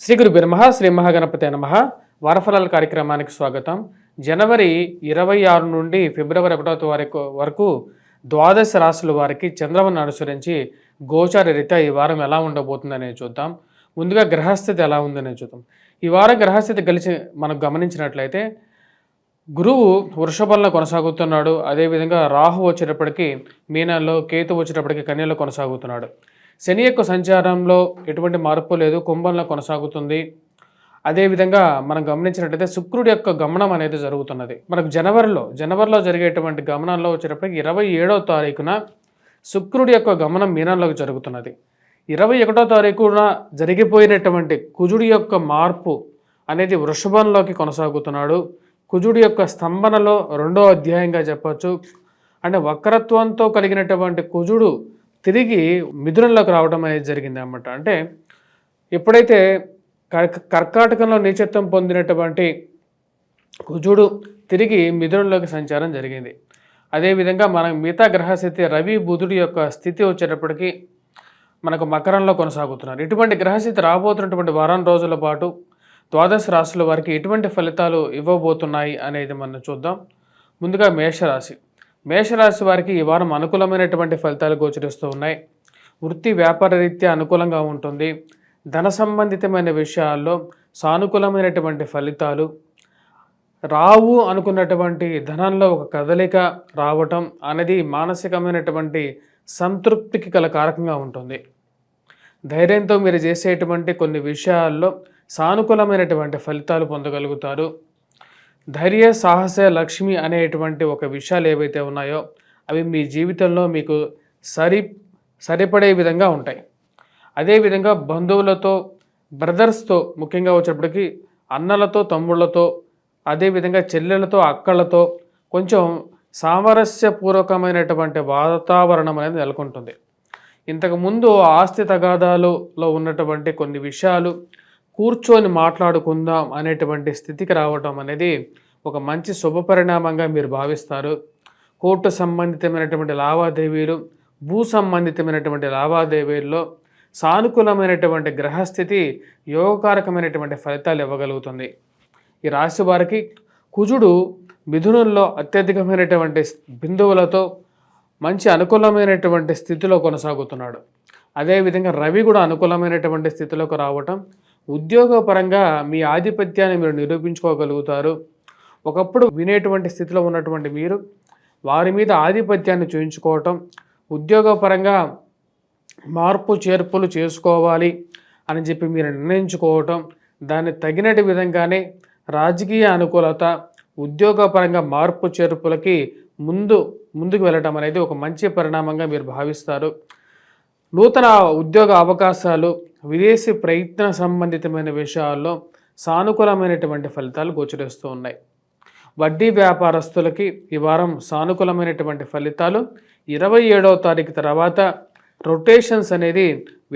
శ్రీ గురుభ్యో నమః. శ్రీ మహాగణపతే నమః. వారఫలాల కార్యక్రమానికి స్వాగతం. జనవరి 26 నుండి ఫిబ్రవరి 1 వరకు ద్వాదశ రాశుల వారికి చంద్రమను అనుసరించి గోచార రీత్యా ఈ వారం ఎలా ఉండబోతుందనేది చూద్దాం. ముందుగా గ్రహస్థితి ఎలా ఉందనేది చూద్దాం. ఈ వారం గ్రహస్థితి మనం గమనించినట్లయితే గురువు వృషభంలో కొనసాగుతున్నాడు. అదేవిధంగా రాహు వచ్చేటప్పటికి మీనంలో, కేతు వచ్చేటప్పటికి కన్యలో కొనసాగుతున్నాడు. శని యొక్క సంచారంలో ఎటువంటి మార్పు లేదు, కుంభంలో కొనసాగుతుంది. అదేవిధంగా మనం గమనించినట్లయితే శుక్రుడి యొక్క గమనం అనేది జరుగుతున్నది. మనకు జనవరిలో జరిగేటువంటి గమనంలో వచ్చేటప్పటికి 27వ తారీఖున శుక్రుడి యొక్క గమనం మీనంలోకి జరుగుతున్నది. 21వ తారీఖున జరిగిపోయినటువంటి కుజుడి యొక్క మార్పు అనేది వృషభంలోకి కొనసాగుతున్నాడు. కుజుడి యొక్క స్తంభనలో 2వ అధ్యాయంగా చెప్పచ్చు. అంటే వక్రత్వంతో కలిగినటువంటి కుజుడు తిరిగి మిథునంలోకి రావడం అనేది జరిగింది అన్నమాట. అంటే ఎప్పుడైతే కర్కాటకంలో నీచత్వం పొందినటువంటి కుజుడు తిరిగి మిథునంలోకి సంచారం జరిగింది. అదేవిధంగా మనం మిగతా గ్రహస్థితి రవి బుధుడి యొక్క స్థితి వచ్చేటప్పటికి మనకు మకరంలో కొనసాగుతున్నారు. ఇటువంటి గ్రహస్థితి రాబోతున్నటువంటి వారం రోజుల పాటు ద్వాదశ రాశుల వారికి ఎటువంటి ఫలితాలు ఇవ్వబోతున్నాయి అనేది మనం చూద్దాం. ముందుగా మేషరాశి వారికి ఈ వారం అనుకూలమైనటువంటి ఫలితాలు గోచరిస్తూ ఉన్నాయి. వృత్తి వ్యాపార రీత్యా అనుకూలంగా ఉంటుంది. ధన సంబంధితమైన విషయాల్లో సానుకూలమైనటువంటి ఫలితాలు రావు. అనుకున్నటువంటి ధనంలో ఒక కదలిక రావటం అనేది మానసికమైనటువంటి సంతృప్తికి గల కారకంగా ఉంటుంది. ధైర్యంతో మీరు చేసేటువంటి కొన్ని విషయాల్లో సానుకూలమైనటువంటి ఫలితాలు పొందగలుగుతారు. ధైర్య సాహస లక్ష్మి అనేటువంటి ఒక విషయాలు ఏవైతే ఉన్నాయో అవి మీ జీవితంలో మీకు సరిపడే విధంగా ఉంటాయి. అదేవిధంగా బంధువులతో, బ్రదర్స్తో, ముఖ్యంగా వచ్చేటప్పటికి అన్నలతో, తమ్ముళ్ళతో, అదేవిధంగా చెల్లెలతో, అక్కలతో కొంచెం సామరస్యపూర్వకమైనటువంటి వాతావరణం అనేది నెలకొంటుంది. ఇంతకుముందు ఆస్తి తగాదాలలో ఉన్నటువంటి కొన్ని విషయాలు కూర్చొని మాట్లాడుకుందాం అనేటువంటి స్థితికి రావటం అనేది ఒక మంచి శుభపరిణామంగా మీరు భావిస్తారు. కోర్టు సంబంధితమైనటువంటి లావాదేవీలు, భూ సంబంధితమైనటువంటి లావాదేవీల్లో సానుకూలమైనటువంటి గ్రహస్థితి యోగకారకమైనటువంటి ఫలితాలు ఇవ్వగలుగుతుంది. ఈ రాశి వారికి కుజుడు మిథునంలో అత్యధికమైనటువంటి బిందువులతో మంచి అనుకూలమైనటువంటి స్థితిలో కొనసాగుతున్నాడు. అదేవిధంగా రవి కూడా అనుకూలమైనటువంటి స్థితిలోకి రావటం ఉద్యోగపరంగా మీ ఆధిపత్యాన్ని మీరు నిరూపించుకోగలుగుతారు. ఒకప్పుడు వినేటువంటి స్థితిలో ఉన్నటువంటి మీరు వారి మీద ఆధిపత్యాన్ని చూపించుకోవటం, ఉద్యోగపరంగా మార్పు చేర్పులు చేసుకోవాలి అని చెప్పి మీరు నిర్ణయించుకోవటం, దాన్ని తగినటి విధంగానే రాజకీయ అనుకూలత, ఉద్యోగపరంగా మార్పు చేర్పులకి ముందుకు వెళ్ళటం అనేది ఒక మంచి పరిణామంగా మీరు భావిస్తారు. నూతన ఉద్యోగ అవకాశాలు, విదేశీ ప్రయత్న సంబంధితమైన విషయాల్లో సానుకూలమైనటువంటి ఫలితాలు గోచరిస్తూ ఉన్నాయి. వడ్డీ వ్యాపారస్తులకి ఈ వారం సానుకూలమైనటువంటి ఫలితాలు. 27వ తారీఖు తర్వాత రొటేషన్స్ అనేది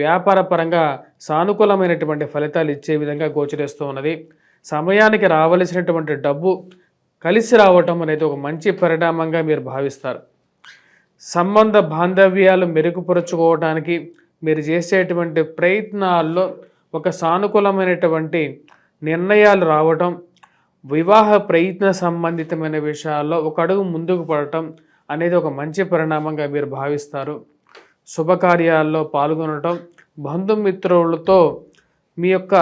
వ్యాపార పరంగా సానుకూలమైనటువంటి ఫలితాలు ఇచ్చే విధంగా గోచరిస్తూ ఉన్నది. సమయానికి రావలసినటువంటి డబ్బు కలిసి రావటం అనేది ఒక మంచి పరిణామంగా మీరు భావిస్తారు. సంబంధ బాంధవ్యాలు మెరుగుపరుచుకోవడానికి మీరు చేసేటువంటి ప్రయత్నాల్లో ఒక సానుకూలమైనటువంటి నిర్ణయాలు రావటం, వివాహ ప్రయత్న సంబంధితమైన విషయాల్లో ఒక అడుగు ముందుకు పడటం అనేది ఒక మంచి పరిణామంగా మీరు భావిస్తారు. శుభకార్యాల్లో పాల్గొనటం, బంధుమిత్రులతో మీ యొక్క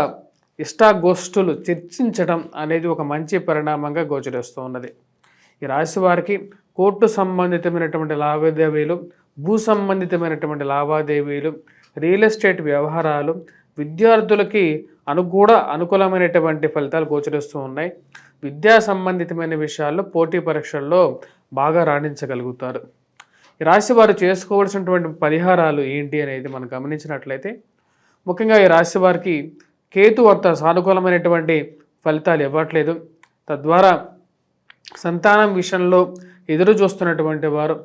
ఇష్టాగోష్ఠులు చర్చించడం అనేది ఒక మంచి పరిణామంగా గోచరిస్తూ ఉన్నది. ఈ రాశి వారికి కోర్టు సంబంధితమైనటువంటి లావాదేవీలు, భూ సంబంధితమైనటువంటి లావాదేవీలు, రియల్ ఎస్టేట్ వ్యవహారాలు, విద్యార్థులకి అనుకూలమైనటువంటి ఫలితాలు గోచరిస్తూ ఉన్నాయి. విద్యా సంబంధితమైన విషయాల్లో పోటీ పరీక్షల్లో బాగా రాణించగలుగుతారు. ఈ రాశి వారు చేసుకోవాల్సినటువంటి పరిహారాలు ఏంటి అనేది మనం గమనించినట్లయితే ముఖ్యంగా ఈ రాశి వారికి కేతు వద్ద సానుకూలమైనటువంటి ఫలితాలు ఇవ్వట్లేదు. తద్వారా సంతానం విషయంలో ఎదురు చూస్తున్నటువంటి వారు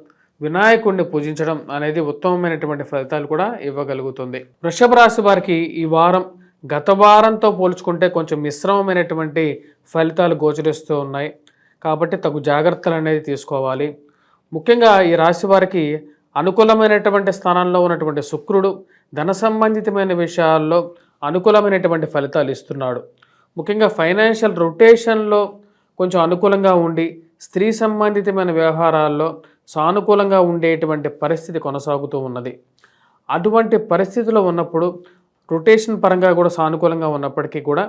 వినాయకుడిని పూజించడం అనేది ఉత్తమమైనటువంటి ఫలితాలు కూడా ఇవ్వగలుగుతుంది. వృషభ రాశి వారికి ఈ వారం గత వారంతో పోల్చుకుంటే కొంచెం మిశ్రమమైనటువంటి ఫలితాలు గోచరిస్తూ ఉన్నాయి. కాబట్టి తగు జాగ్రత్తలు అనేది తీసుకోవాలి. ముఖ్యంగా ఈ రాశి వారికి అనుకూలమైనటువంటి స్థానంలో ఉన్నటువంటి శుక్రుడు ధన సంబంధితమైన విషయాల్లో అనుకూలమైనటువంటి ఫలితాలు ఇస్తున్నాడు. ముఖ్యంగా ఫైనాన్షియల్ రొటేషన్లో కొంచెం అనుకూలంగా ఉండి స్త్రీ సంబంధితమైన వ్యవహారాల్లో సానుకూలంగా ఉండేటువంటి పరిస్థితి కొనసాగుతూ ఉన్నది. అటువంటి పరిస్థితిలో ఉన్నప్పుడు రొటేషన్ పరంగా కూడా సానుకూలంగా ఉన్నప్పటికీ కూడా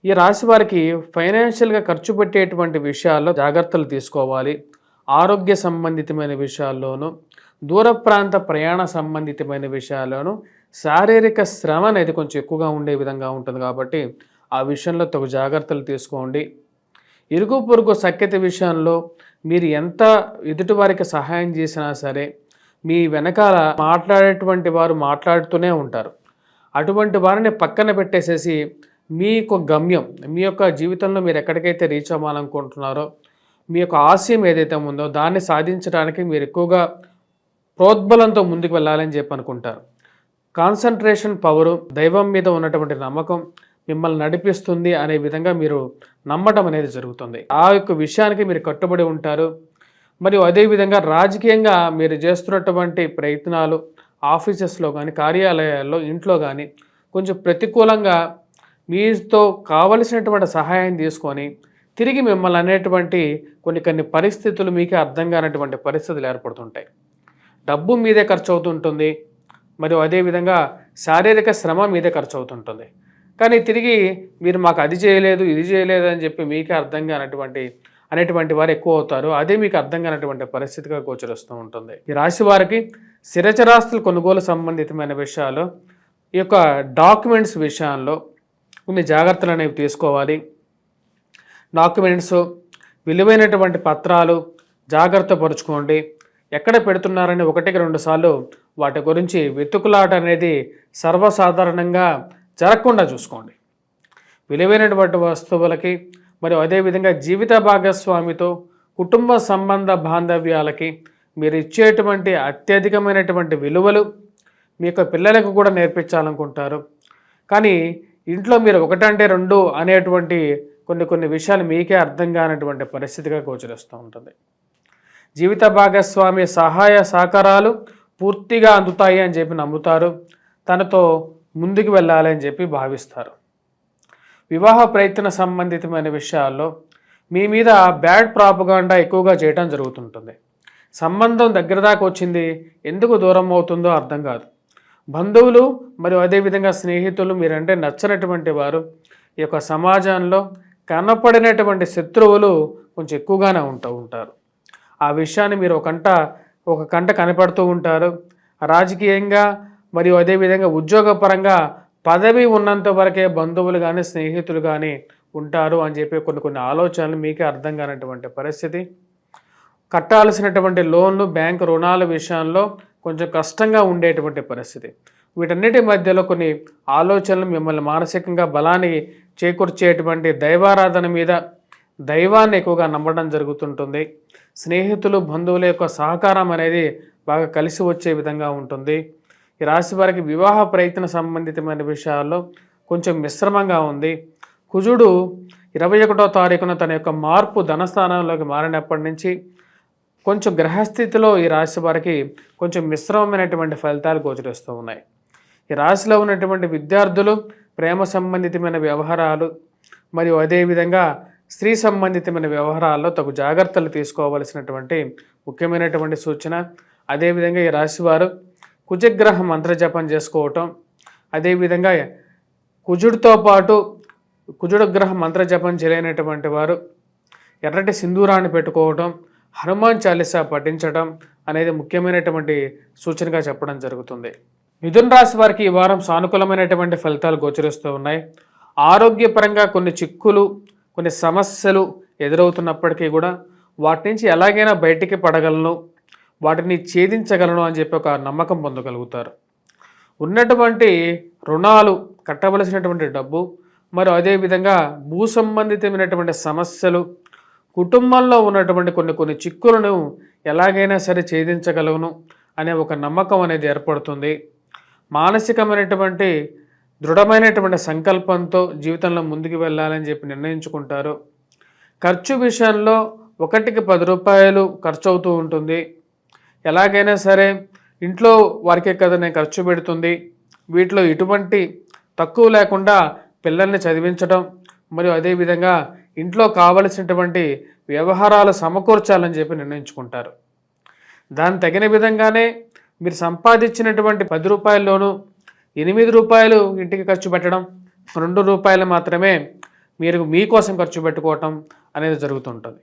ఈ రాశి వారికి ఫైనాన్షియల్గా ఖర్చు పెట్టేటువంటి విషయాల్లో జాగ్రత్తలు తీసుకోవాలి. ఆరోగ్య సంబంధితమైన విషయాల్లోనూ దూర ప్రాంత ప్రయాణ సంబంధితమైన విషయాల్లోనూ శారీరక శ్రమ అనేది కొంచెం ఎక్కువగా ఉండే విధంగా ఉంటుంది కాబట్టి ఆ విషయంలో తగు జాగ్రత్తలు తీసుకోండి. ఇరుగు పొరుగు సఖ్యత విషయంలో మీరు ఎంత ఎదుటివారికి సహాయం చేసినా సరే మీ వెనకాల మాట్లాడేటువంటి వారు మాట్లాడుతూనే ఉంటారు. అటువంటి వారిని పక్కన పెట్టేసేసి మీకు గమ్యం, మీ యొక్క జీవితంలో మీరు ఎక్కడికైతే రీచ్ అవ్వాలనుకుంటున్నారో మీ యొక్క ఆశయం ఏదైతే ఉందో దాన్ని సాధించడానికి మీరు ఎక్కువగా ప్రోద్బలంతో ముందుకు వెళ్ళాలని చెప్పి అనుకుంటారు. కాన్సన్ట్రేషన్ పవరు, దైవం మీద ఉన్నటువంటి నమ్మకం మిమ్మల్ని నడిపిస్తుంది అనే విధంగా మీరు నమ్మటం అనేది జరుగుతుంది. ఆ యొక్క విషయానికి మీరు కట్టుబడి ఉంటారు. మరియు అదేవిధంగా రాజకీయంగా మీరు చేస్తున్నటువంటి ప్రయత్నాలు ఆఫీసెస్లో కానీ, కార్యాలయాల్లో, ఇంట్లో కానీ కొంచెం ప్రతికూలంగా మీతో కావలసినటువంటి సహాయం తీసుకొని తిరిగి మిమ్మల్ని అనేటువంటి కొన్ని పరిస్థితులు మీకే అర్థం కానటువంటి పరిస్థితులు ఏర్పడుతుంటాయి. డబ్బు మీదే ఖర్చు అవుతుంటుంది, మరియు అదేవిధంగా శారీరక శ్రమ మీదే ఖర్చు అవుతుంటుంది. కానీ తిరిగి మీరు మాకు అది చేయలేదు, ఇది చేయలేదు అని చెప్పి మీకే అర్థం అనేటువంటి వారు ఎక్కువ అవుతారు. అదే మీకు అర్థం కానటువంటి పరిస్థితిగా గోచరిస్తూ ఉంటుంది. ఈ రాశి వారికి స్థిరచరాస్తుల కొనుగోలు సంబంధితమైన విషయాలు, ఈ యొక్క డాక్యుమెంట్స్ విషయాల్లో కొన్ని జాగ్రత్తలు అనేవి తీసుకోవాలి. డాక్యుమెంట్స్, విలువైనటువంటి పత్రాలు జాగ్రత్త పరుచుకోండి. ఎక్కడ పెడుతున్నారని 1-2 సార్లు వాటి గురించి వెతుకులాట అనేది సర్వసాధారణంగా జరగకుండా చూసుకోండి. విలువైనటువంటి వస్తువులకి మరియు అదేవిధంగా జీవిత భాగస్వామితో కుటుంబ సంబంధ బాంధవ్యాలకి మీరు ఇచ్చేటువంటి అత్యధికమైనటువంటి విలువలు మీ యొక్క పిల్లలకు కూడా నేర్పించాలనుకుంటారు. కానీ ఇంట్లో మీరు 1-2 అనేటువంటి కొన్ని విషయాలు మీకే అర్థం కానటువంటి పరిస్థితిగా గోచరిస్తూ ఉంటుంది. జీవిత భాగస్వామి సహాయ సహకారాలు పూర్తిగా అందుతాయి అని చెప్పి నమ్ముతారు. తనతో ముందుకు వెళ్ళాలి అని చెప్పి భావిస్తారు. వివాహ ప్రయత్న సంబంధితమైన విషయాల్లో మీ మీద బ్యాడ్ ప్రాపగాండా ఎక్కువగా చేయడం జరుగుతుంటుంది. సంబంధం దగ్గర దాకా వచ్చింది, ఎందుకు దూరం అవుతుందో అర్థం కాదు. బంధువులు మరియు అదేవిధంగా స్నేహితులు మీరంటే నచ్చనటువంటి వారు, ఈ యొక్క సమాజంలో కనపడినటువంటి శత్రువులు కొంచెం ఎక్కువగానే ఉంటారు. ఆ విషయాన్ని మీరు ఒక కంట కనపడుతూ ఉంటారు. రాజకీయంగా మరియు అదేవిధంగా ఉద్యోగపరంగా పదవి ఉన్నంత వరకే బంధువులు కానీ స్నేహితులు కానీ ఉంటారు అని చెప్పి కొన్ని ఆలోచనలు మీకే అర్థం కానటువంటి పరిస్థితి. కట్టాల్సినటువంటి లోన్లు, బ్యాంకు రుణాల విషయంలో కొంచెం కష్టంగా ఉండేటువంటి పరిస్థితి. వీటన్నిటి మధ్యలో కొన్ని ఆలోచనలు మిమ్మల్ని మానసికంగా బలాన్ని చేకూర్చేటువంటి దైవారాధన మీద దైవాన్ని ఎక్కువగా నమ్మడం జరుగుతుంటుంది. స్నేహితులు, బంధువుల యొక్క సహకారం అనేది బాగా కలిసి వచ్చే విధంగా ఉంటుంది. ఈ రాశి వారికి వివాహ ప్రయత్న సంబంధితమైన విషయాల్లో కొంచెం మిశ్రమంగా ఉంది. కుజుడు 21వ తారీఖున తన యొక్క మార్పు ధనస్థానంలోకి మారినప్పటి నుంచి కొంచెం గ్రహస్థితిలో ఈ రాశి వారికి కొంచెం మిశ్రమమైనటువంటి ఫలితాలు గోచరిస్తూ ఉన్నాయి. ఈ రాశిలో ఉన్నటువంటి విద్యార్థులు ప్రేమ సంబంధితమైన వ్యవహారాలు మరియు అదేవిధంగా స్త్రీ సంబంధితమైన వ్యవహారాల్లో తగు జాగ్రత్తలు తీసుకోవలసినటువంటి ముఖ్యమైనటువంటి సూచన. అదేవిధంగా ఈ రాశివారు కుజగ్రహ మంత్రజపం చేసుకోవటం, అదేవిధంగా కుజుడితో పాటు కుజుడు గ్రహ మంత్రజపం చేయలేనటువంటి వారు ఎర్రటి సింధూరాన్ని పెట్టుకోవటం, హనుమాన్ చాలీసా పఠించడం అనేది ముఖ్యమైనటువంటి సూచనగా చెప్పడం జరుగుతుంది. మిథున రాశి వారికి ఈ వారం సానుకూలమైనటువంటి ఫలితాలు గోచరిస్తూ ఉన్నాయి. ఆరోగ్యపరంగా కొన్ని చిక్కులు, కొన్ని సమస్యలు ఎదురవుతున్నప్పటికీ కూడా వాటి నుంచి ఎలాగైనా బయటికి పడగలను, వాటిని ఛేదించగలను అని చెప్పి ఒక నమ్మకం పొందగలుగుతారు. ఉన్నటువంటి రుణాలు, కట్టవలసినటువంటి డబ్బు మరియు అదేవిధంగా భూ సంబంధితమైనటువంటి సమస్యలు, కుటుంబంలో ఉన్నటువంటి కొన్ని చిక్కులను ఎలాగైనా సరే ఛేదించగలను అనే ఒక నమ్మకం అనేది ఏర్పడుతుంది. మానసికమైనటువంటి దృఢమైనటువంటి సంకల్పంతో జీవితంలో ముందుకు వెళ్ళాలని చెప్పి నిర్ణయించుకుంటారు. ఖర్చు విషయంలో 1కి 10 రూపాయలు ఖర్చు అవుతూ ఉంటుంది. ఎలాగైనా సరే ఇంట్లో వారికే కదా నేను ఖర్చు పెడుతుంది, వీటిలో ఎటువంటి తక్కువ లేకుండా పిల్లల్ని చదివించడం, మరియు అదేవిధంగా ఇంట్లో కావలసినటువంటి వ్యవహారాలు సమకూర్చాలని చెప్పి నిర్ణయించుకుంటారు. దాని తగిన విధంగానే మీరు సంపాదించినటువంటి 10 రూపాయల్లోనూ 8 రూపాయలు ఇంటికి ఖర్చు పెట్టడం, 2 రూపాయలు మాత్రమే మీరు మీకోసం ఖర్చు పెట్టుకోవటం అనేది జరుగుతుంటుంది.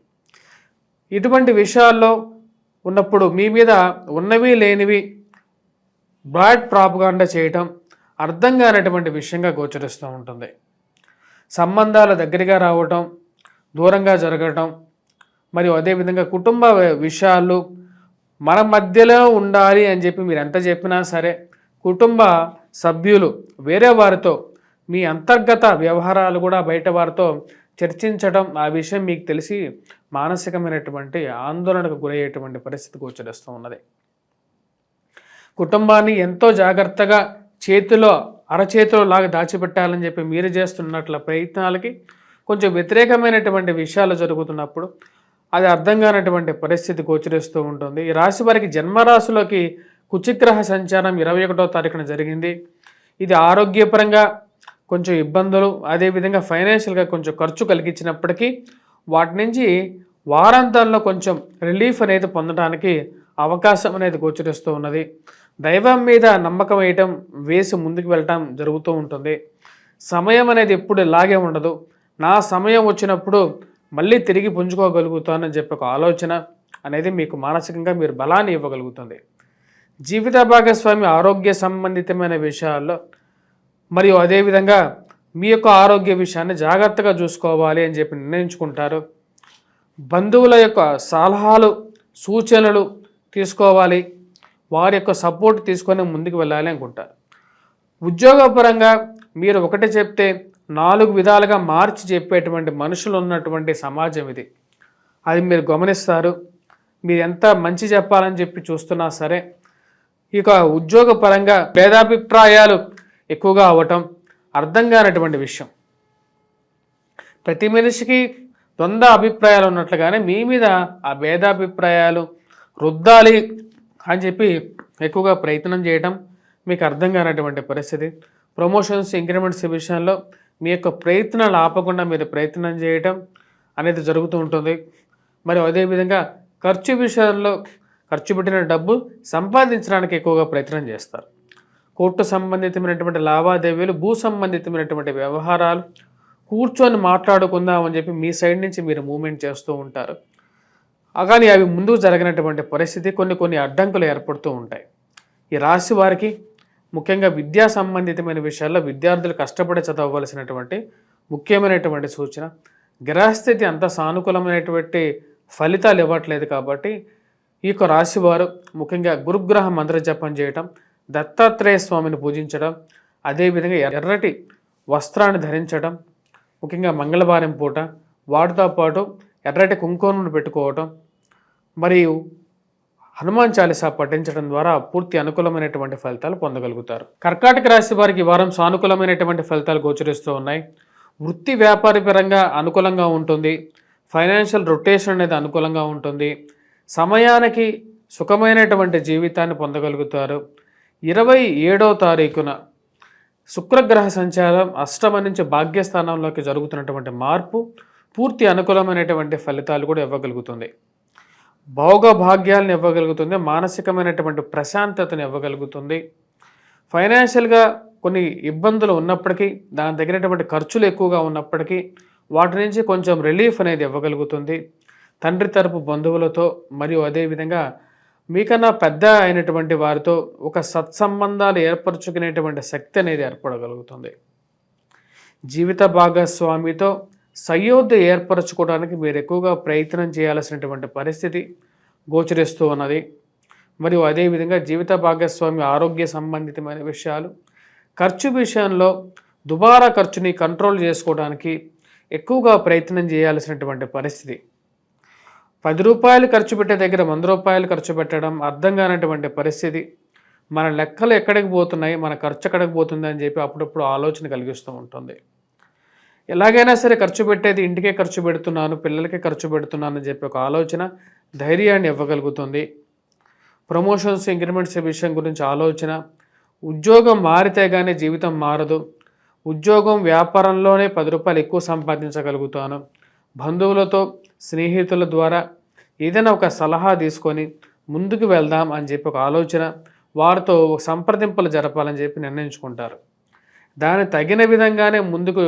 ఇటువంటి విషయాల్లో ఉన్నప్పుడు మీ మీద ఉన్నవి లేనివి బ్రాడ్ ప్రాపగాండా చేయటం అర్థం కానటువంటి విషయంగా గోచరిస్తూ ఉంటుంది. సంబంధాల దగ్గరగా రావటం, దూరంగా జరగటం, మరియు అదేవిధంగా కుటుంబ విషయాలు మన మధ్యలో ఉండాలి అని చెప్పి మీరు ఎంత చెప్పినా సరే కుటుంబ సభ్యులు వేరే వారితో మీ అంతర్గత వ్యవహారాలు కూడా బయట వారితో చర్చించడం, ఆ విషయం మీకు తెలిసి మానసికమైనటువంటి ఆందోళనకు గురయ్యేటువంటి పరిస్థితి గోచరిస్తూ ఉన్నది. కుటుంబాన్ని ఎంతో జాగ్రత్తగా అరచేతిలో లాగా దాచిపెట్టాలని చెప్పి మీరు చేస్తున్నట్ల ప్రయత్నాలకి కొంచెం వ్యతిరేకమైనటువంటి విషయాలు జరుగుతున్నప్పుడు అది అర్థం కానటువంటి పరిస్థితి గోచరిస్తూ ఉంటుంది. ఈ రాశి వారికి జన్మరాశిలోకి కుచిగ్రహ సంచారం 21వ తారీఖున జరిగింది. ఇది ఆరోగ్యపరంగా కొంచెం ఇబ్బందులు, అదేవిధంగా ఫైనాన్షియల్గా కొంచెం ఖర్చు కలిగించినప్పటికీ వాటి నుంచి వారాంతాల్లో కొంచెం రిలీఫ్ అనేది పొందడానికి అవకాశం అనేది గోచరిస్తూ ఉన్నది. దైవం మీద నమ్మకం వేసి ముందుకు వెళ్ళటం జరుగుతూ ఉంటుంది. సమయం అనేది ఎప్పుడు ఇలాగే ఉండదు. నా సమయం వచ్చినప్పుడు మళ్ళీ తిరిగి పుంజుకోగలుగుతానని చెప్పి ఒక ఆలోచన అనేది మీకు మానసికంగా మీరు బలాన్ని ఇవ్వగలుగుతుంది. జీవిత భాగస్వామి ఆరోగ్య సంబంధితమైన విషయాల్లో మరియు అదేవిధంగా మీ యొక్క ఆరోగ్య విషయాన్ని జాగ్రత్తగా చూసుకోవాలి అని చెప్పి నిర్ణయించుకుంటారు. బంధువుల యొక్క సలహాలు సూచనలు తీసుకోవాలి, వారి యొక్క సపోర్ట్ తీసుకొని ముందుకు వెళ్ళాలి అనుకుంటారు. ఉద్యోగపరంగా మీరు ఒకటి చెప్తే 4 విధాలుగా మార్చి చెప్పేటువంటి మనుషులు ఉన్నటువంటి సమాజం ఇది. అది మీరు గమనిస్తారు. మీరు ఎంత మంచి చెప్పాలని చెప్పి చూస్తున్నా సరే ఇక ఉద్యోగపరంగా భేదాభిప్రాయాలు ఎక్కువగా అవ్వటం అర్థం కానటువంటి విషయం. ప్రతి మనిషికి ద్వంద్వ అభిప్రాయాలు ఉన్నట్లుగానే మీ మీద ఆ భేదాభిప్రాయాలు రుద్దాలి అని చెప్పి ఎక్కువగా ప్రయత్నం చేయటం మీకు అర్థం కానటువంటి పరిస్థితి. ప్రమోషన్స్, ఇంక్రిమెంట్స్ విషయంలో మీ యొక్క ప్రయత్నాలు ఆపకుండా మీరు ప్రయత్నం చేయటం అనేది జరుగుతూ ఉంటుంది. మరియు అదేవిధంగా ఖర్చు విషయంలో ఖర్చు పెట్టిన డబ్బు సంపాదించడానికి ఎక్కువగా ప్రయత్నం చేస్తారు. కోర్టు సంబంధితమైనటువంటి లావాదేవీలు, భూ సంబంధితమైనటువంటి వ్యవహారాలు కూర్చొని మాట్లాడుకుందామని చెప్పి మీ సైడ్ నుంచి మీరు మూమెంట్ చేస్తూ ఉంటారు. కానీ అవి ముందుకు జరగినటువంటి పరిస్థితి కొన్ని అడ్డంకులు ఏర్పడుతూ ఉంటాయి. ఈ రాశి వారికి ముఖ్యంగా విద్యా సంబంధితమైన విషయాల్లో విద్యార్థులు కష్టపడి చదవవలసినటువంటి ముఖ్యమైనటువంటి సూచన. గ్రహస్థితి అంత సానుకూలమైనటువంటి ఫలితాలు ఇవ్వట్లేదు కాబట్టి ఈ యొక్క రాశి వారు ముఖ్యంగా గురుగ్రహ మంత్ర జపం చేయటం, దత్తాత్రేయ స్వామిని పూజించడం, అదేవిధంగా ఎర్రటి వస్త్రాన్ని ధరించడం, ముఖ్యంగా మంగళవారం పూట వాటితో పాటు ఎర్రటి కుంకుమను పెట్టుకోవటం, మరియు హనుమాన్ చాలీసా పఠించడం ద్వారా పూర్తి అనుకూలమైనటువంటి ఫలితాలు పొందగలుగుతారు. కర్కాటక రాశి వారికి వారం సానుకూలమైనటువంటి ఫలితాలు గోచరిస్తూ ఉన్నాయి. వృత్తి వ్యాపార పరంగా అనుకూలంగా ఉంటుంది. ఫైనాన్షియల్ రొటేషన్ అనేది అనుకూలంగా ఉంటుంది. సమయానికి సుఖమైనటువంటి జీవితాన్ని పొందగలుగుతారు. 27వ తారీఖున శుక్రగ్రహ సంచారం అష్టమ నుంచి భాగ్యస్థానంలోకి జరుగుతున్నటువంటి మార్పు పూర్తి అనుకూలమైనటువంటి ఫలితాలు కూడా ఇవ్వగలుగుతుంది. భోగభాగ్యాలను ఇవ్వగలుగుతుంది. మానసికమైనటువంటి ప్రశాంతతను ఇవ్వగలుగుతుంది. ఫైనాన్షియల్గా కొన్ని ఇబ్బందులు ఉన్నప్పటికీ, దాని తగినటువంటి ఖర్చులు ఎక్కువగా ఉన్నప్పటికీ వాటి నుంచి కొంచెం రిలీఫ్ అనేది ఇవ్వగలుగుతుంది. తండ్రి తరపు బంధువులతో మరియు అదేవిధంగా మీకన్నా పెద్ద అయినటువంటి వారితో ఒక సత్సంబంధాలు ఏర్పరచుకునేటువంటి శక్తి అనేది ఏర్పడగలుగుతుంది. జీవిత భాగస్వామితో సయోధ్య ఏర్పరచుకోవడానికి మీరు ఎక్కువగా ప్రయత్నం చేయాల్సినటువంటి పరిస్థితి గోచరిస్తూ ఉన్నది. మరియు అదేవిధంగా జీవిత భాగస్వామి ఆరోగ్య సంబంధితమైన విషయాలు, ఖర్చు విషయంలో దుబారా ఖర్చుని కంట్రోల్ చేసుకోవడానికి ఎక్కువగా ప్రయత్నం చేయాల్సినటువంటి పరిస్థితి. 10 రూపాయలు ఖర్చు పెట్టే దగ్గర 100 రూపాయలు ఖర్చు పెట్టడం అర్థం కానటువంటి పరిస్థితి. మన లెక్కలు ఎక్కడికి పోతున్నాయి, మన ఖర్చు ఎక్కడికి పోతుంది అని చెప్పి అప్పుడప్పుడు ఆలోచన కలిగిస్తూ ఉంటుంది. ఎలాగైనా సరే ఖర్చు పెట్టేది ఇంటికే ఖర్చు పెడుతున్నాను, పిల్లలకే ఖర్చు పెడుతున్నాను అని చెప్పి ఒక ఆలోచన ధైర్యాన్ని ఇవ్వగలుగుతుంది. ప్రమోషన్స్, ఇంక్రిమెంట్స్ విషయం గురించి ఆలోచన. ఉద్యోగం మారితే కానీ జీవితం మారదు. ఉద్యోగం వ్యాపారంలోనే 10 రూపాయలు ఎక్కువ సంపాదించగలుగుతాను. బంధువులతో స్నేహితుల ద్వారా ఏదైనా ఒక సలహా తీసుకొని ముందుకు వెళ్దాం అని చెప్పి ఒక ఆలోచన, వారితో సంప్రదింపులు జరపాలని చెప్పి నిర్ణయించుకుంటారు. దానికి తగిన విధంగానే ముందుకు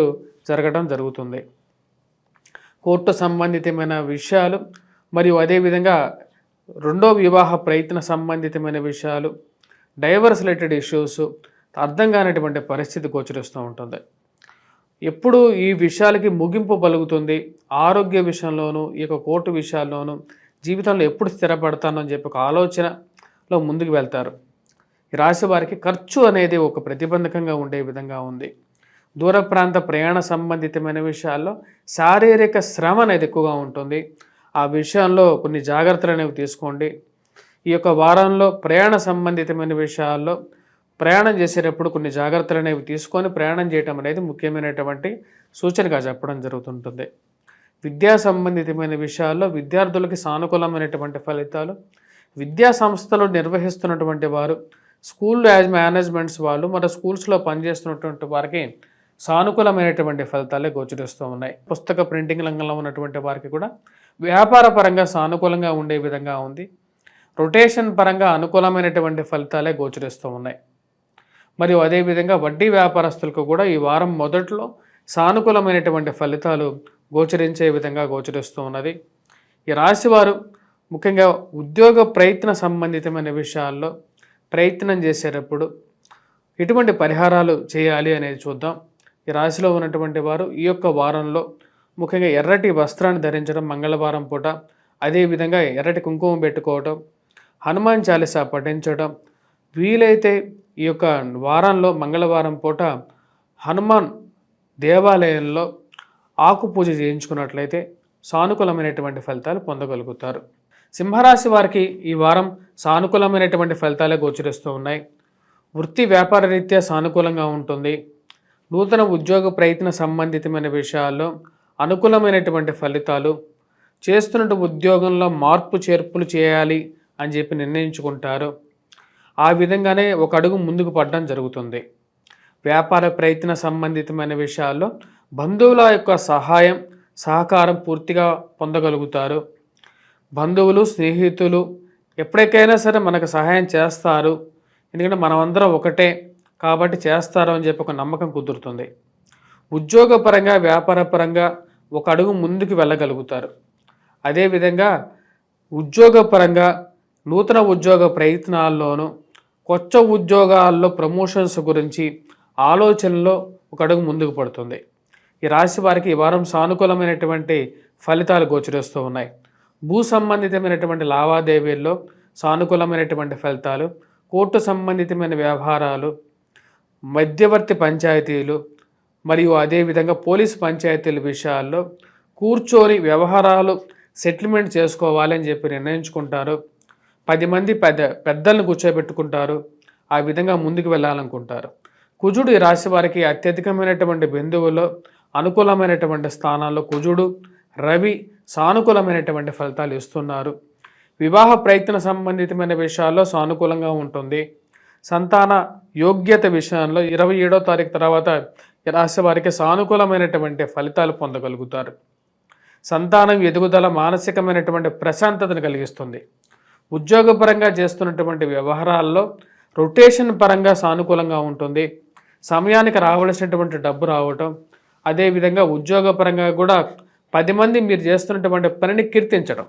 జరగడం జరుగుతుంది. కోర్టు సంబంధితమైన విషయాలు మరియు అదేవిధంగా రెండో వివాహ ప్రయత్న సంబంధితమైన విషయాలు, డైవర్స్ రిలేటెడ్ ఇష్యూస్ అర్థం కానటువంటి పరిస్థితి గోచరిస్తూ ఉంటుంది. ఎప్పుడు ఈ విషయాలకి ముగింపు పలుకుతుంది, ఆరోగ్య విషయంలోనూ ఈ యొక్క కోర్టు విషయాల్లోనూ జీవితంలో ఎప్పుడు స్థిరపడతాను అని చెప్పి ఒక ఆలోచనలో ముందుకు వెళ్తారు. ఈ రాశి వారికి ఖర్చు అనేది ఒక ప్రతిబంధకంగా ఉండే విధంగా ఉంది. దూర ప్రాంత ప్రయాణ సంబంధితమైన విషయాల్లో శారీరక శ్రమ అనేది ఎక్కువగా ఉంటుంది. ఆ విషయంలో కొన్ని జాగ్రత్తలు అనేవి తీసుకోండి. ఈ యొక్క వారంలో ప్రయాణ సంబంధితమైన విషయాల్లో ప్రయాణం చేసేటప్పుడు కొన్ని జాగ్రత్తలు అనేవి తీసుకొని ప్రయాణం చేయటం అనేది ముఖ్యమైనటువంటి సూచనగా చెప్పడం జరుగుతుంటుంది. విద్యా సంబంధితమైన విషయాల్లో విద్యార్థులకి సానుకూలమైనటువంటి ఫలితాలు, విద్యా సంస్థలు నిర్వహిస్తున్నటువంటి వారు, స్కూల్ మేనేజ్మెంట్స్ వాళ్ళు, మరి స్కూల్స్లో పనిచేస్తున్నటువంటి వారికి సానుకూలమైనటువంటి ఫలితాలే గోచరిస్తూ ఉన్నాయి. పుస్తక ప్రింటింగ్ రంగంలో ఉన్నటువంటి వారికి కూడా వ్యాపార పరంగా సానుకూలంగా ఉండే విధంగా ఉంది. రొటేషన్ పరంగా అనుకూలమైనటువంటి ఫలితాలే గోచరిస్తూ ఉన్నాయి. మరియు అదేవిధంగా వడ్డీ వ్యాపారస్తులకు కూడా ఈ వారం మొదట్లో సానుకూలమైనటువంటి ఫలితాలు గోచరించే విధంగా గోచరిస్తూ ఉన్నది. ఈ రాశివారు ముఖ్యంగా ఉద్యోగ ప్రయత్న సంబంధితమైన విషయాల్లో ప్రయత్నం చేసేటప్పుడు ఎటువంటి పరిహారాలు చేయాలి అనేది చూద్దాం. ఈ రాశిలో ఉన్నటువంటి వారు ఈ యొక్క వారంలో ముఖ్యంగా ఎర్రటి వస్త్రాన్ని ధరించడం, మంగళవారం పూట అదేవిధంగా ఎర్రటి కుంకుమ పెట్టుకోవడం, హనుమాన్ చాలీసా పఠించడం, వీలైతే ఈ యొక్క వారంలో మంగళవారం పూట హనుమాన్ దేవాలయంలో ఆకు పూజ చేయించుకున్నట్లయితే సానుకూలమైనటువంటి ఫలితాలు పొందగలుగుతారు. సింహరాశి వారికి ఈ వారం సానుకూలమైనటువంటి ఫలితాలే గోచరిస్తూ ఉన్నాయి. వృత్తి వ్యాపార రీత్యా సానుకూలంగా ఉంటుంది. నూతన ఉద్యోగ ప్రయత్న సంబంధితమైన విషయాల్లో అనుకూలమైనటువంటి ఫలితాలు, చేస్తున్న ఉద్యోగంలో మార్పు చేర్పులు చేయాలి అని చెప్పి నిర్ణయించుకుంటారు. ఆ విధంగానే ఒక అడుగు ముందుకు పడడం జరుగుతుంది. వ్యాపార ప్రయత్న సంబంధితమైన విషయాల్లో బంధువుల యొక్క సహాయం సహకారం పూర్తిగా పొందగలుగుతారు. బంధువులు స్నేహితులు ఎప్పటికైనా సరే మనకు సహాయం చేస్తారు, ఎందుకంటే మనమందరం ఒకటే కాబట్టి చేస్తారు అని చెప్పి ఒక నమ్మకం కుదురుతుంది. ఉద్యోగపరంగా వ్యాపారపరంగా ఒక అడుగు ముందుకు వెళ్ళగలుగుతారు. అదేవిధంగా ఉద్యోగపరంగా నూతన ఉద్యోగ ప్రయత్నాల్లోనూ కొత్త ఉద్యోగాల్లో ప్రమోషన్స్ గురించి ఆలోచనలో ఒక అడుగు ముందుకు పడుతుంది. ఈ రాశి వారికి ఈ వారం సానుకూలమైనటువంటి ఫలితాలు గోచరిస్తూ ఉన్నాయి. భూ సంబంధితమైనటువంటి లావాదేవీల్లో సానుకూలమైనటువంటి ఫలితాలు, కోర్టు సంబంధితమైన వ్యవహారాలు, మధ్యవర్తి పంచాయతీలు మరియు అదేవిధంగా పోలీసు పంచాయతీల విషయాల్లో కూర్చొని వ్యవహారాలు సెటిల్మెంట్ చేసుకోవాలి అని చెప్పి నిర్ణయించుకుంటారు. 10 మంది పెద్దలను కూర్చోబెట్టుకుంటారు. ఆ విధంగా ముందుకు వెళ్ళాలనుకుంటారు. కుజుడు ఈ రాశి వారికి అత్యధికమైనటువంటి బిందువులో అనుకూలమైనటువంటి స్థానాల్లో కుజుడు, రవి సానుకూలమైనటువంటి ఫలితాలు ఇస్తున్నారు. వివాహ ప్రయత్న సంబంధితమైన విషయాల్లో సానుకూలంగా ఉంటుంది. సంతాన యోగ్యత విషయంలో 27వ తారీఖు తర్వాత ఈ రాశి వారికి సానుకూలమైనటువంటి ఫలితాలు పొందగలుగుతారు. సంతానం ఎదుగుదల మానసికమైనటువంటి ప్రశాంతతను కలిగిస్తుంది. ఉద్యోగపరంగా చేస్తున్నటువంటి వ్యవహారాల్లో రొటేషన్ పరంగా సానుకూలంగా ఉంటుంది. సమయానికి రావాల్సినటువంటి డబ్బు రావటం, అదేవిధంగా ఉద్యోగపరంగా కూడా 10 మంది మీరు చేస్తున్నటువంటి పనిని కీర్తించడం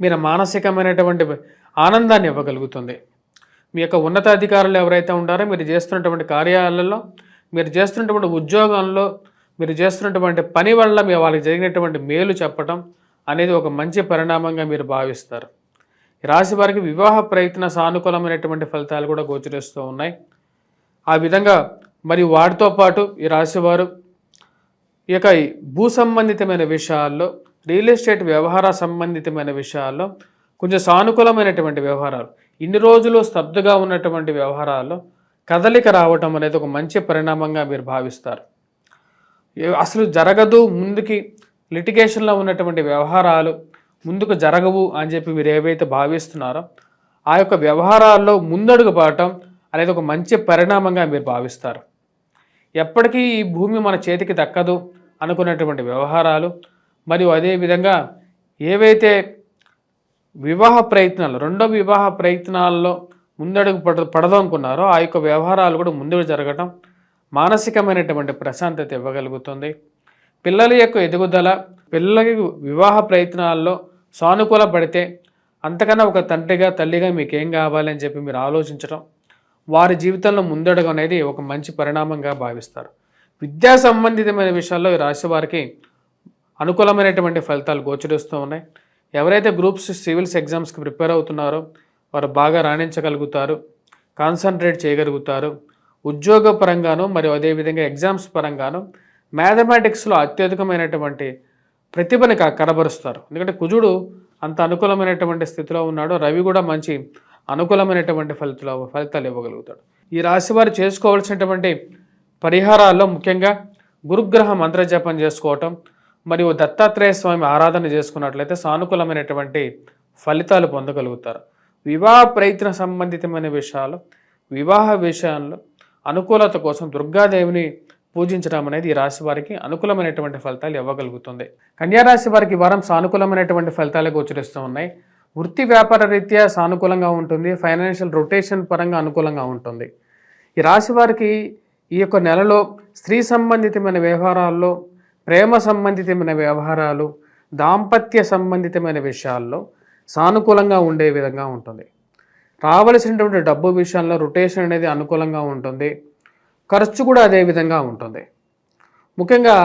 మీరు మానసికమైనటువంటి ఆనందాన్ని ఇవ్వగలుగుతుంది. మీ యొక్క ఉన్నతాధికారులు ఎవరైతే ఉంటారో మీరు చేస్తున్నటువంటి కార్యాలయాల్లో, మీరు చేస్తున్నటువంటి ఉద్యోగంలో, మీరు చేస్తున్నటువంటి పని వల్ల మీ వాళ్ళకి జరిగినటువంటి మేలు చెప్పడం అనేది ఒక మంచి పరిణామంగా మీరు భావిస్తారు. ఈ రాశి వారికి వివాహ ప్రయత్న సానుకూలమైనటువంటి ఫలితాలు కూడా గోచరిస్తూ ఉన్నాయి. ఆ విధంగా మరియు వాటితో పాటు ఈ రాశివారు ఈ యొక్క భూ సంబంధితమైన విషయాల్లో, రియల్ ఎస్టేట్ వ్యవహార సంబంధితమైన విషయాల్లో కొంచెం సానుకూలమైనటువంటి వ్యవహారాలు, ఇన్ని రోజులు స్తబ్దుగా ఉన్నటువంటి వ్యవహారాల్లో కదలిక రావటం అనేది ఒక మంచి పరిణామంగా మీరు భావిస్తారు. అసలు జరగదు, ముందుకి లిటిగేషన్లో ఉన్నటువంటి వ్యవహారాలు ముందుకు జరగవు అని చెప్పి మీరు ఏవైతే భావిస్తున్నారో ఆ యొక్క వ్యవహారాల్లో ముందడుగు పడటం అనేది ఒక మంచి పరిణామంగా మీరు భావిస్తారు. ఎప్పటికీ ఈ భూమి మన చేతికి దక్కదు అనుకున్నటువంటి వ్యవహారాలు, మరియు అదేవిధంగా ఏవైతే వివాహ ప్రయత్నాలు, రెండో వివాహ ప్రయత్నాల్లో ముందడుగు పడదనుకున్నారో ఆ యొక్క వ్యవహారాలు కూడా ముందుకు జరగటం మానసికమైనటువంటి ప్రశాంతత ఇవ్వగలుగుతుంది. పిల్లల యొక్క ఎదుగుదల, పిల్లలకి వివాహ ప్రయత్నాల్లో సానుకూల పడితే అంతకన్నా ఒక తండ్రిగా తల్లిగా మీకు ఏం కావాలని చెప్పి మీరు ఆలోచించడం, వారి జీవితంలో ముందడుగు అనేది ఒక మంచి పరిణామంగా భావిస్తారు. విద్యా సంబంధితమైన విషయాల్లో ఈ రాశి వారికి అనుకూలమైనటువంటి ఫలితాలు గోచరిస్తూ ఉన్నాయి. ఎవరైతే గ్రూప్స్ సివిల్స్ ఎగ్జామ్స్కి ప్రిపేర్ అవుతున్నారో వారు బాగా రాణించగలుగుతారు, కాన్సన్ట్రేట్ చేయగలుగుతారు. ఉద్యోగ పరంగాను మరియు అదేవిధంగా ఎగ్జామ్స్ పరంగాను మ్యాథమెటిక్స్లో అత్యధికమైనటువంటి ప్రతిభని కనబరుస్తారు. ఎందుకంటే కుజుడు అంత అనుకూలమైనటువంటి స్థితిలో ఉన్నాడు, రవి కూడా మంచి అనుకూలమైనటువంటి ఫలితాలు ఇవ్వగలుగుతాడు. ఈ రాశి వారు చేసుకోవాల్సినటువంటి పరిహారాల్లో ముఖ్యంగా గురుగ్రహ మంత్రజపం చేసుకోవటం మరియు దత్తాత్రేయ స్వామి ఆరాధన చేసుకున్నట్లయితే సానుకూలమైనటువంటి ఫలితాలు పొందగలుగుతారు. వివాహ ప్రయత్న సంబంధితమైన విషయాలు, వివాహ విషయాల్లో అనుకూలత కోసం దుర్గాదేవిని పూజించడం అనేది ఈ రాశి వారికి అనుకూలమైనటువంటి ఫలితాలు ఇవ్వగలుగుతుంది. కన్యారాశి వారికి వారం సానుకూలమైనటువంటి ఫలితాలు గోచరిస్తూ ఉన్నాయి. వృత్తి వ్యాపార రీత్యా సానుకూలంగా ఉంటుంది. ఫైనాన్షియల్ రొటేషన్ పరంగా అనుకూలంగా ఉంటుంది. ఈ రాశి వారికి ఈ యొక్క నెలలో స్త్రీ సంబంధితమైన వ్యవహారాల్లో, ప్రేమ సంబంధితమైన వ్యవహారాలు, దాంపత్య సంబంధితమైన విషయాల్లో సానుకూలంగా ఉండే విధంగా ఉంటుంది. రావలసినటువంటి డబ్బు విషయంలో రొటేషన్ అనేది అనుకూలంగా ఉంటుంది. ఖర్చు కూడా అదే విధంగా ఉంటుంది. ముఖ్యంగా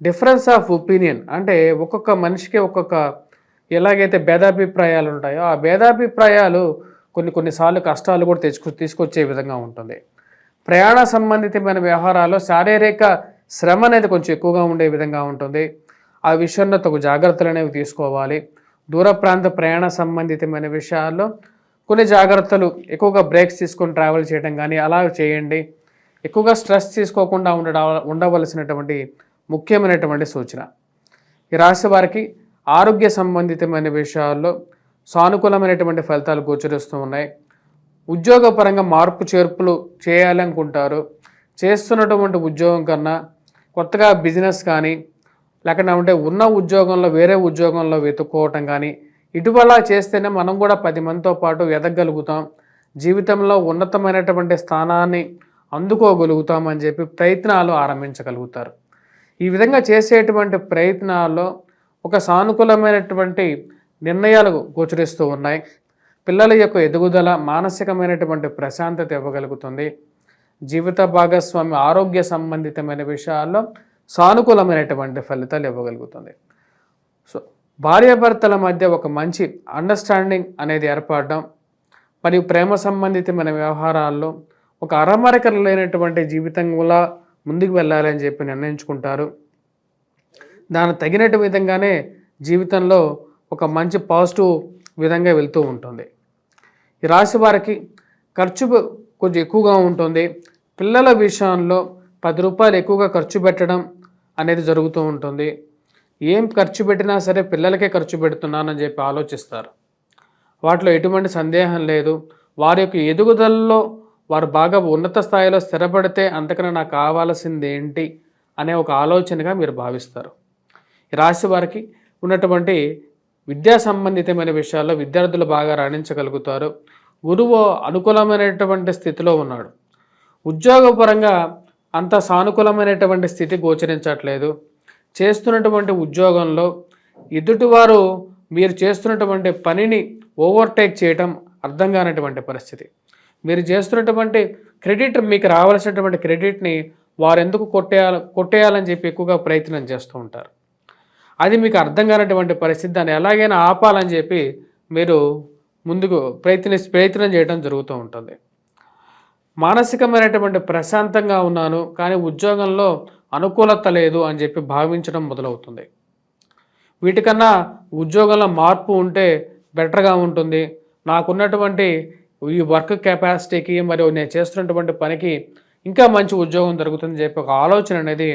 డిఫరెన్స్ ఆఫ్ ఒపీనియన్ అంటే ఒక్కొక్క మనిషికి ఒక్కొక్క ఎలాగైతే భేదాభిప్రాయాలు ఉంటాయో ఆ భేదాభిప్రాయాలు కొన్నిసార్లు కష్టాలు కూడా తీసుకొచ్చే విధంగా ఉంటుంది. ప్రయాణ సంబంధితమైన వ్యవహారాల్లో శారీరక శ్రమ అనేది కొంచెం ఎక్కువగా ఉండే విధంగా ఉంటుంది. ఆ విషయంలో తగు జాగ్రత్తలు అనేవి తీసుకోవాలి. దూర ప్రాంత ప్రయాణ సంబంధితమైన విషయాల్లో కొన్ని జాగ్రత్తలు, ఎక్కువగా బ్రేక్స్ తీసుకొని ట్రావెల్ చేయడం కానీ అలా చేయండి. ఎక్కువగా స్ట్రెస్ తీసుకోకుండా ఉండవలసినటువంటి ముఖ్యమైనటువంటి సూచన. ఈ రాశి వారికి ఆరోగ్య సంబంధితమైన విషయాల్లో సానుకూలమైనటువంటి ఫలితాలు గోచరిస్తూ ఉన్నాయి. ఉద్యోగపరంగా మార్పు చేర్పులు చేయాలనుకుంటారు. చేస్తున్నటువంటి ఉద్యోగం కన్నా కొత్తగా బిజినెస్ కానీ లేకపోతే ఉన్న ఉద్యోగంలో వేరే ఉద్యోగంలో వెతుక్కోవటం కానీ ఇటువలా చేస్తేనే మనం కూడా 10 మందితో పాటు ఎదగలుగుతాం, జీవితంలో ఉన్నతమైనటువంటి స్థానాన్ని అందుకోగలుగుతామని చెప్పి ప్రయత్నాలు ఆరంభించగలుగుతారు. ఈ విధంగా చేసేటువంటి ప్రయత్నాల్లో ఒక సానుకూలమైనటువంటి నిర్ణయాలు గోచరిస్తూ ఉన్నాయి. పిల్లల యొక్క ఎదుగుదల మానసికమైనటువంటి ప్రశాంతత ఇవ్వగలుగుతుంది. జీవిత భాగస్వామి ఆరోగ్య సంబంధితమైన విషయాల్లో సానుకూలమైనటువంటి ఫలితాలు ఇవ్వగలుగుతుంది. సో భార్యాభర్తల మధ్య ఒక మంచి అండర్స్టాండింగ్ అనేది ఏర్పడడం మరియు ప్రేమ సంబంధితమైన వ్యవహారాల్లో ఒక అరమరికలు లేనటువంటి జీవితంలా ముందుకు వెళ్ళాలని చెప్పి నిర్ణయించుకుంటారు. దానికి తగినట్టు విధంగానే జీవితంలో ఒక మంచి పాజిటివ్ విధంగా వెళ్తూ ఉంటుంది. ఈ రాశి వారికి ఖర్చు కొంచెం ఎక్కువగా ఉంటుంది. పిల్లల విషయంలో 10 రూపాయలు ఎక్కువగా ఖర్చు పెట్టడం అనేది జరుగుతూ ఉంటుంది. ఏం ఖర్చు పెట్టినా సరే పిల్లలకే ఖర్చు పెడుతున్నానని చెప్పి ఆలోచిస్తారు. వాటిలో ఎటువంటి సందేహం లేదు. వారి యొక్క ఎదుగుదలలో వారు బాగా ఉన్నత స్థాయిలో స్థిరపడితే అంతకన్నా నాకు కావాల్సింది ఏంటి అనే ఒక ఆలోచనగా మీరు భావిస్తారు. ఈ రాశి వారికి ఉన్నటువంటి విద్యా సంబంధితమైన విషయాల్లో విద్యార్థులు బాగా రాణించగలుగుతారు. గురువు అనుకూలమైనటువంటి స్థితిలో ఉన్నాడు. ఉద్యోగపరంగా అంత సానుకూలమైనటువంటి స్థితి గోచరించట్లేదు. చేస్తున్నటువంటి ఉద్యోగంలో ఎదుటివారు మీరు చేస్తున్నటువంటి పనిని ఓవర్టేక్ చేయటం అర్థం కానటువంటి పరిస్థితి. మీరు చేస్తున్నటువంటి క్రెడిట్, మీకు రావాల్సినటువంటి క్రెడిట్ని వారు ఎందుకు కొట్టేయాలని చెప్పి ఎక్కువగా ప్రయత్నం చేస్తూ ఉంటారు. అది మీకు అర్థం కానటువంటి పరిస్థితి. దాన్ని ఎలాగైనా ఆపాలని చెప్పి మీరు ముందుకు ప్రయత్నం చేయడం జరుగుతూ ఉంటుంది. మానసికమైనటువంటి ప్రశాంతంగా ఉన్నాను కానీ ఉద్యోగంలో అనుకూలత లేదు అని చెప్పి భావించడం మొదలవుతుంది. వీటికన్నా ఉద్యోగంలో మార్పు ఉంటే బెటర్గా ఉంటుంది, నాకున్నటువంటి ఈ వర్క్ కెపాసిటీకి మరియు నేను చేస్తున్నటువంటి పనికి ఇంకా మంచి ఉద్యోగం దొరుకుతుందని చెప్పి ఒక ఆలోచన అనేది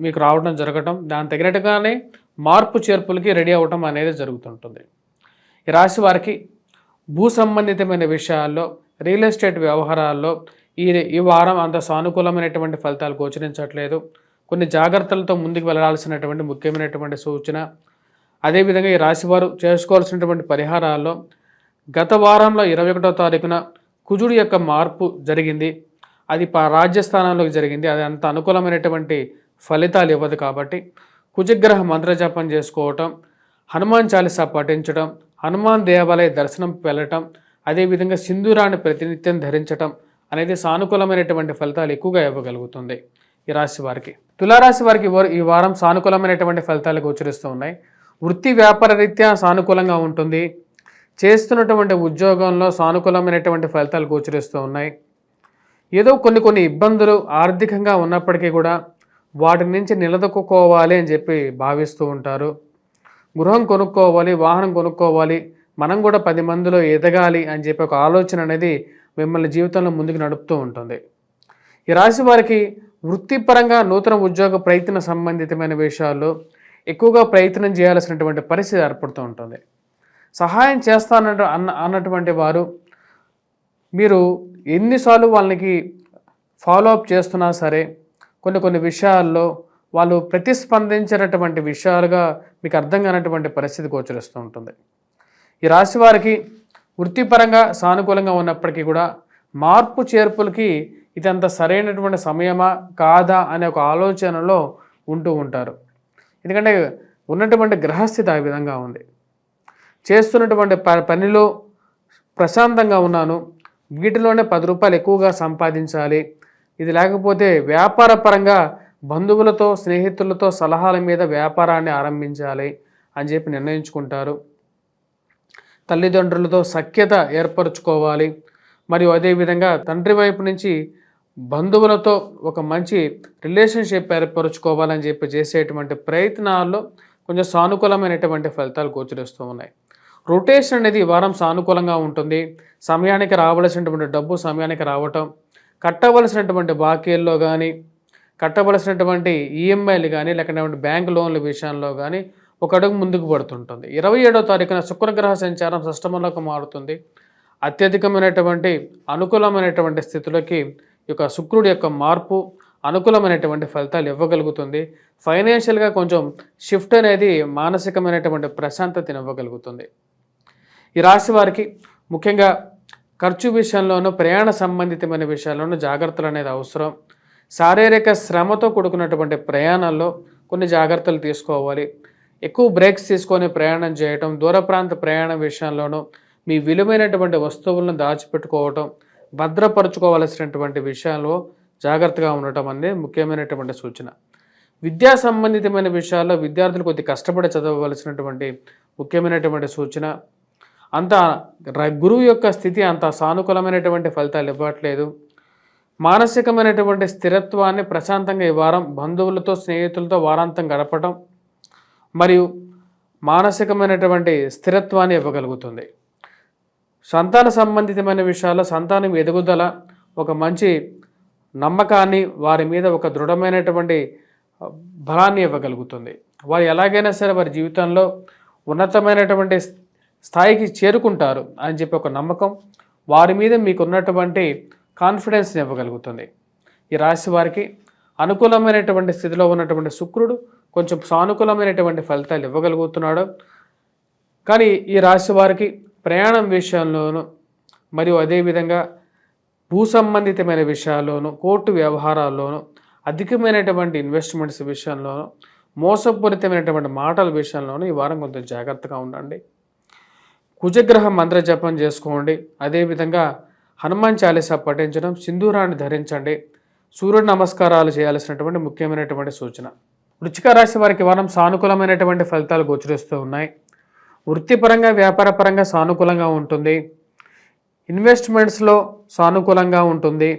మీకు రావడం జరగటం, దాని తగినట్టుగానే మార్పు చేర్పులకి రెడీ అవ్వటం అనేది జరుగుతుంటుంది. ఈ రాశి వారికి భూ సంబంధితమైన విషయాల్లో, రియల్ ఎస్టేట్ వ్యవహారాల్లో ఈ ఈ వారం అంత సానుకూలమైనటువంటి ఫలితాలు గోచరించట్లేదు. కొన్ని జాగ్రత్తలతో ముందుకు వెళ్ళాల్సినటువంటి ముఖ్యమైనటువంటి సూచన. అదేవిధంగా ఈ రాశివారు చేసుకోవాల్సినటువంటి పరిహారాల్లో గత వారంలో 21వ తారీఖున కుజుడి యొక్క మార్పు జరిగింది. అది రాజ్యస్థానంలోకి జరిగింది. అది అంత అనుకూలమైనటువంటి ఫలితాలు ఇవ్వదు. కాబట్టి కుజగ్రహ మంత్రజపం చేసుకోవటం, హనుమాన్ చాలీసా పఠించడం, హనుమాన్ దేవాలయ దర్శనం వెళ్ళటం, అదేవిధంగా సింధూరాన్ని ప్రతినిత్యం ధరించటం అనేది సానుకూలమైనటువంటి ఫలితాలు ఎక్కువగా ఇవ్వగలుగుతుంది ఈ రాశి వారికి. తులారాశి వారికి ఈ వారం సానుకూలమైనటువంటి ఫలితాలు గోచరిస్తూ ఉన్నాయి. వృత్తి వ్యాపార రీత్యా సానుకూలంగా ఉంటుంది. చేస్తున్నటువంటి ఉద్యోగంలో సానుకూలమైనటువంటి ఫలితాలు గోచరిస్తూ ఉన్నాయి. ఏదో కొన్ని ఇబ్బందులు ఆర్థికంగా ఉన్నప్పటికీ కూడా వాటి నుంచి నిలదొక్కుకోవాలి అని చెప్పి భావిస్తూ ఉంటారు. గృహం కొనుక్కోవాలి, వాహనం కొనుక్కోవాలి, మనం కూడా 10 మందిలో ఎదగాలి అని చెప్పి ఒక ఆలోచన అనేది మిమ్మల్ని జీవితంలో ముందుకు నడుపుతూ ఉంటుంది. ఈ రాశి వారికి వృత్తిపరంగా నూతన ఉద్యోగ ప్రయత్న సంబంధితమైన విషయాల్లో ఎక్కువగా ప్రయత్నం చేయాల్సినటువంటి పరిస్థితి ఏర్పడుతూ ఉంటుంది. సహాయం అన్నటువంటి వారు మీరు ఎన్నిసార్లు వాళ్ళకి ఫాలో అప్ చేస్తున్నా సరే కొన్ని విషయాల్లో వాళ్ళు ప్రతిస్పందించినటువంటి విషయాలుగా మీకు అర్థం కానటువంటి పరిస్థితి గోచరిస్తూ ఉంటుంది. ఈ రాశి వారికి వృత్తిపరంగా సానుకూలంగా ఉన్నప్పటికీ కూడా మార్పు చేర్పులకి ఇదంత సరైనటువంటి సమయమా కాదా అనే ఒక ఆలోచనలో ఉంటూ ఉంటారు. ఎందుకంటే ఉన్నటువంటి గ్రహస్థితి ఆ విధంగా ఉంది. చేస్తున్నటువంటి పనిలో ప్రశాంతంగా ఉన్నాను, వీటిలోనే 10 రూపాయలు ఎక్కువగా సంపాదించాలి, ఇది లేకపోతే వ్యాపార పరంగా బంధువులతో స్నేహితులతో సలహాల మీద వ్యాపారాన్ని ఆరంభించాలి అని చెప్పి నిర్ణయించుకుంటారు. తల్లిదండ్రులతో సఖ్యత ఏర్పరచుకోవాలి, మరియు అదేవిధంగా తండ్రి వైపు నుంచి బంధువులతో ఒక మంచి రిలేషన్షిప్ ఏర్పరచుకోవాలని చెప్పి చేసేటువంటి ప్రయత్నాల్లో కొంచెం సానుకూలమైనటువంటి ఫలితాలు గోచరిస్తూ ఉన్నాయి. రొటేషన్ అనేది ఈ వారం సానుకూలంగా ఉంటుంది. సమయానికి రావలసినటువంటి డబ్బు సమయానికి రావటం, కట్టవలసినటువంటి బాకీల్లో కానీ, కట్టవలసినటువంటి ఈఎంఐలు కానీ, లేకపోతే బ్యాంక్ లోన్ల విషయంలో కానీ ఒక అడుగు ముందుకు పడుతుంటుంది. 27వ తారీఖున శుక్రగ్రహ సంచారం షష్టమంలోకి మారుతుంది. అత్యధికమైనటువంటి అనుకూలమైనటువంటి స్థితిలోకి ఈ యొక్క శుక్రుడి యొక్క మార్పు అనుకూలమైనటువంటి ఫలితాలు ఇవ్వగలుగుతుంది. ఫైనాన్షియల్గా కొంచెం షిఫ్ట్ అనేది మానసికమైనటువంటి ప్రశాంతతను ఇవ్వగలుగుతుంది. ఈ రాశి వారికి ముఖ్యంగా ఖర్చు విషయంలోనూ ప్రయాణ సంబంధితమైన విషయాల్లోనూ జాగ్రత్తలు అనేది అవసరం. శారీరక శ్రమతో కూడుకున్నటువంటి ప్రయాణాల్లో కొన్ని జాగ్రత్తలు తీసుకోవాలి. ఎక్కువ బ్రేక్స్ తీసుకొని ప్రయాణం చేయటం, దూర ప్రాంత ప్రయాణ విషయంలోనూ మీ విలువైనటువంటి వస్తువులను దాచిపెట్టుకోవటం, భద్రపరచుకోవలసినటువంటి విషయాల్లో జాగ్రత్తగా ఉండటం అనేది ముఖ్యమైనటువంటి సూచన. విద్యా సంబంధితమైన విషయాల్లో విద్యార్థులు కొద్ది కష్టపడి చదవవలసినటువంటి ముఖ్యమైనటువంటి సూచన. అంత గురువు యొక్క స్థితి అంత సానుకూలమైనటువంటి ఫలితాలు ఇవ్వట్లేదు. మానసికమైనటువంటి స్థిరత్వాన్ని ప్రశాంతంగా ఈ వారం బంధువులతో స్నేహితులతో వారాంతం గడపటం మరియు మానసికమైనటువంటి స్థిరత్వాన్ని ఇవ్వగలుగుతుంది. సంతాన సంబంధితమైన విషయాల్లో సంతానం ఎదుగుదల, ఒక మంచి నమ్మకాన్ని, వారి మీద ఒక దృఢమైనటువంటి బలాన్ని ఇవ్వగలుగుతుంది. వారు ఎలాగైనా సరే వారి జీవితంలో ఉన్నతమైనటువంటి స్థాయికి చేరుకుంటారు అని చెప్పి ఒక నమ్మకం, వారి మీద మీకున్నటువంటి కాన్ఫిడెన్స్ని ఇవ్వగలుగుతుంది. ఈ రాశి వారికి అనుకూలమైనటువంటి స్థితిలో ఉన్నటువంటి శుక్రుడు కొంచెం సానుకూలమైనటువంటి ఫలితాలు ఇవ్వగలుగుతున్నాడు. కానీ ఈ రాశి వారికి ప్రయాణం విషయంలోనూ మరియు అదేవిధంగా భూ సంబంధితమైన విషయాల్లోనూ, కోర్టు వ్యవహారాల్లోనూ, అధికమైనటువంటి ఇన్వెస్ట్మెంట్స్ విషయంలోనూ, మోసపూరితమైనటువంటి మాటల విషయంలోనూ ఈ వారం కొంచెం జాగ్రత్తగా ఉండండి. కుజగ్రహ మంత్ర జపం చేసుకోండి. అదేవిధంగా హనుమాన్ చాలీసా పఠించడం, సింధూరాన్ని ధరించండి, సూర్య నమస్కారాలు చేయాల్సినటువంటి ముఖ్యమైనటువంటి సూచన. వృశ్చిక రాశి వారికి వారం సానుకూలమైనటువంటి ఫలితాలు గోచరిస్తూ ఉన్నాయి. వృత్తిపరంగా వ్యాపారపరంగా సానుకూలంగా ఉంటుంది. ఇన్వెస్ట్మెంట్స్లో సానుకూలంగా ఉంటుంది.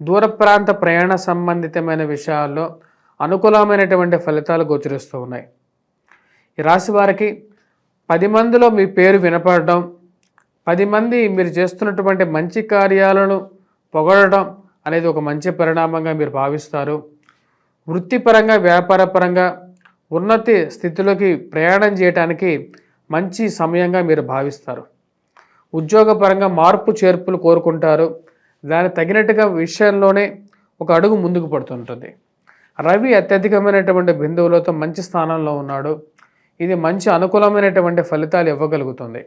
దూర ప్రాంత ప్రయాణ సంబంధితమైన విషయాల్లో అనుకూలమైనటువంటి ఫలితాలు గోచరిస్తూ ఉన్నాయి. ఈ రాశి వారికి 10 మందిలో మీ పేరు వినపడడం, 10 మంది మీరు చేస్తున్నటువంటి మంచి కార్యాలను పొగడడం అనేది ఒక మంచి పరిణామంగా మీరు భావిస్తారు. వృత్తిపరంగా వ్యాపారపరంగా ఉన్నతి స్థితిలోకి ప్రయాణం చేయడానికి మంచి సమయంగా మీరు భావిస్తారు. ఉద్యోగపరంగా మార్పు చేర్పులు కోరుకుంటారు. దానికి తగినట్టుగా విషయంలోనే ఒక అడుగు ముందుకు పడుతుంటుంది. రవి అత్యధికమైనటువంటి బిందువులతో మంచి స్థానంలో ఉన్నాడు. ఇది మంచి అనుకూలమైనటువంటి ఫలితాలు ఇవ్వగలుగుతుంది.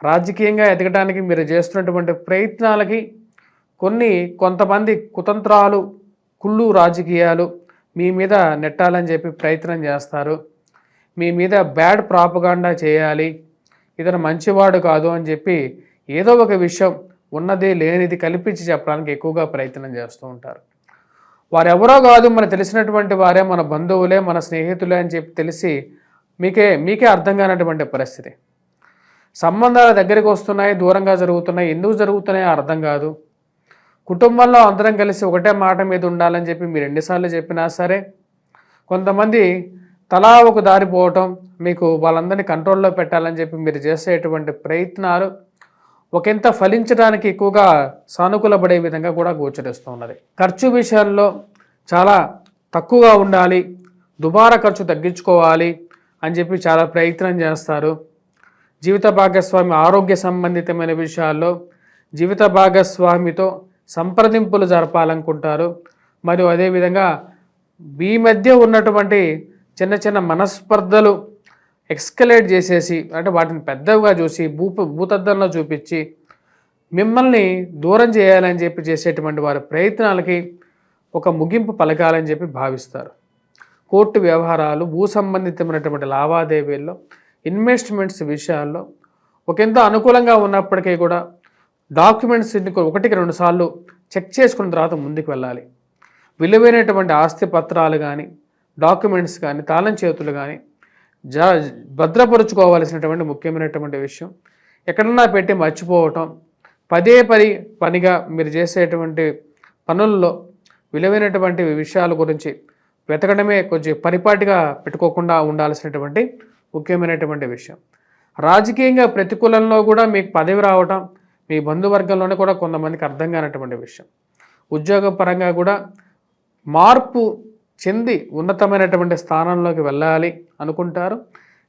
రాజకీయంగా ఎదగడానికి మీరు చేస్తున్నటువంటి ప్రయత్నాలకి కొంతమంది కుతంత్రాలు, కుళ్ళు రాజకీయాలు మీ మీద నెట్టాలని చెప్పి ప్రయత్నం చేస్తారు. మీ మీద బ్యాడ్ ప్రాపగాండా చేయాలి, ఇతను మంచివాడు కాదు అని చెప్పి ఏదో ఒక విషయం ఉన్నది లేనిది కల్పించి చెప్పడానికి ఎక్కువగా ప్రయత్నం చేస్తూ ఉంటారు. వారెవరో కాదు, మనకు తెలిసినటువంటి వారే, మన బంధువులే, మన స్నేహితులే అని చెప్పి తెలిసి మీకే అర్థం కానటువంటి పరిస్థితి. సంబంధాల దగ్గరికి వస్తున్నాయి, దూరంగా జరుగుతున్నాయి, ఎందుకు జరుగుతున్నాయో అర్థం కాదు. కుటుంబంలో అందరం కలిసి ఒకటే మాట మీద ఉండాలని చెప్పి మీరు ఎన్నిసార్లు చెప్పినా సరే కొంతమంది తలా ఒక దారి పోవటం, మీకు వాళ్ళందరినీ కంట్రోల్లో పెట్టాలని చెప్పి మీరు చేసేటువంటి ప్రయత్నాలు ఒకంత ఫలించడానికి ఎక్కువగా సానుకూలపడే విధంగా కూడా గోచరిస్తూ ఉన్నది. ఖర్చు విషయాల్లో చాలా తక్కువగా ఉండాలి, దుబారా ఖర్చు తగ్గించుకోవాలి అని చెప్పి చాలా ప్రయత్నం చేస్తారు. జీవిత భాగస్వామి ఆరోగ్య సంబంధితమైన విషయాల్లో జీవిత భాగస్వామితో సంప్రదింపులు జరపాలనుకుంటారు. మరియు అదేవిధంగా మీ మధ్య ఉన్నటువంటి చిన్న చిన్న మనస్పర్ధలు ఎక్స్కలేట్ చేసేసి, అంటే వాటిని పెద్దగా చూసి భూతద్దంలో చూపించి మిమ్మల్ని దూరం చేయాలని చెప్పి చేసేటువంటి వారి ప్రయత్నాలకి ఒక ముగింపు పలకాలని చెప్పి భావిస్తారు. కోర్టు వ్యవహారాలు, భూ సంబంధితమైనటువంటి లావాదేవీల్లో, ఇన్వెస్ట్మెంట్స్ విషయాల్లో ఒకంత అనుకూలంగా ఉన్నప్పటికీ కూడా డాక్యుమెంట్స్ 1కి 2 సార్లు చెక్ చేసుకున్న తర్వాత ముందుకు వెళ్ళాలి. విలువైనటువంటి ఆస్తి పత్రాలు కానీ, డాక్యుమెంట్స్ కానీ, తాళం చేతులు కానీ భద్రపరుచుకోవాల్సినటువంటి ముఖ్యమైనటువంటి విషయం. ఎక్కడన్నా పెట్టి మర్చిపోవటం, పనిగా మీరు చేసేటువంటి పనుల్లో విలువైనటువంటి విషయాల గురించి వెతకడమే కొంచెం పరిపాటిగా పెట్టుకోకుండా ఉండాల్సినటువంటి ముఖ్యమైనటువంటి విషయం. రాజకీయంగా ప్రతికూలంలో కూడా మీకు పదవి రావటం మీ బంధువర్గంలోనే కూడా కొంతమందికి అర్థం కానటువంటి విషయం. ఉద్యోగపరంగా కూడా మార్పు చెంది ఉన్నతమైనటువంటి స్థానంలోకి వెళ్ళాలి అనుకుంటారు.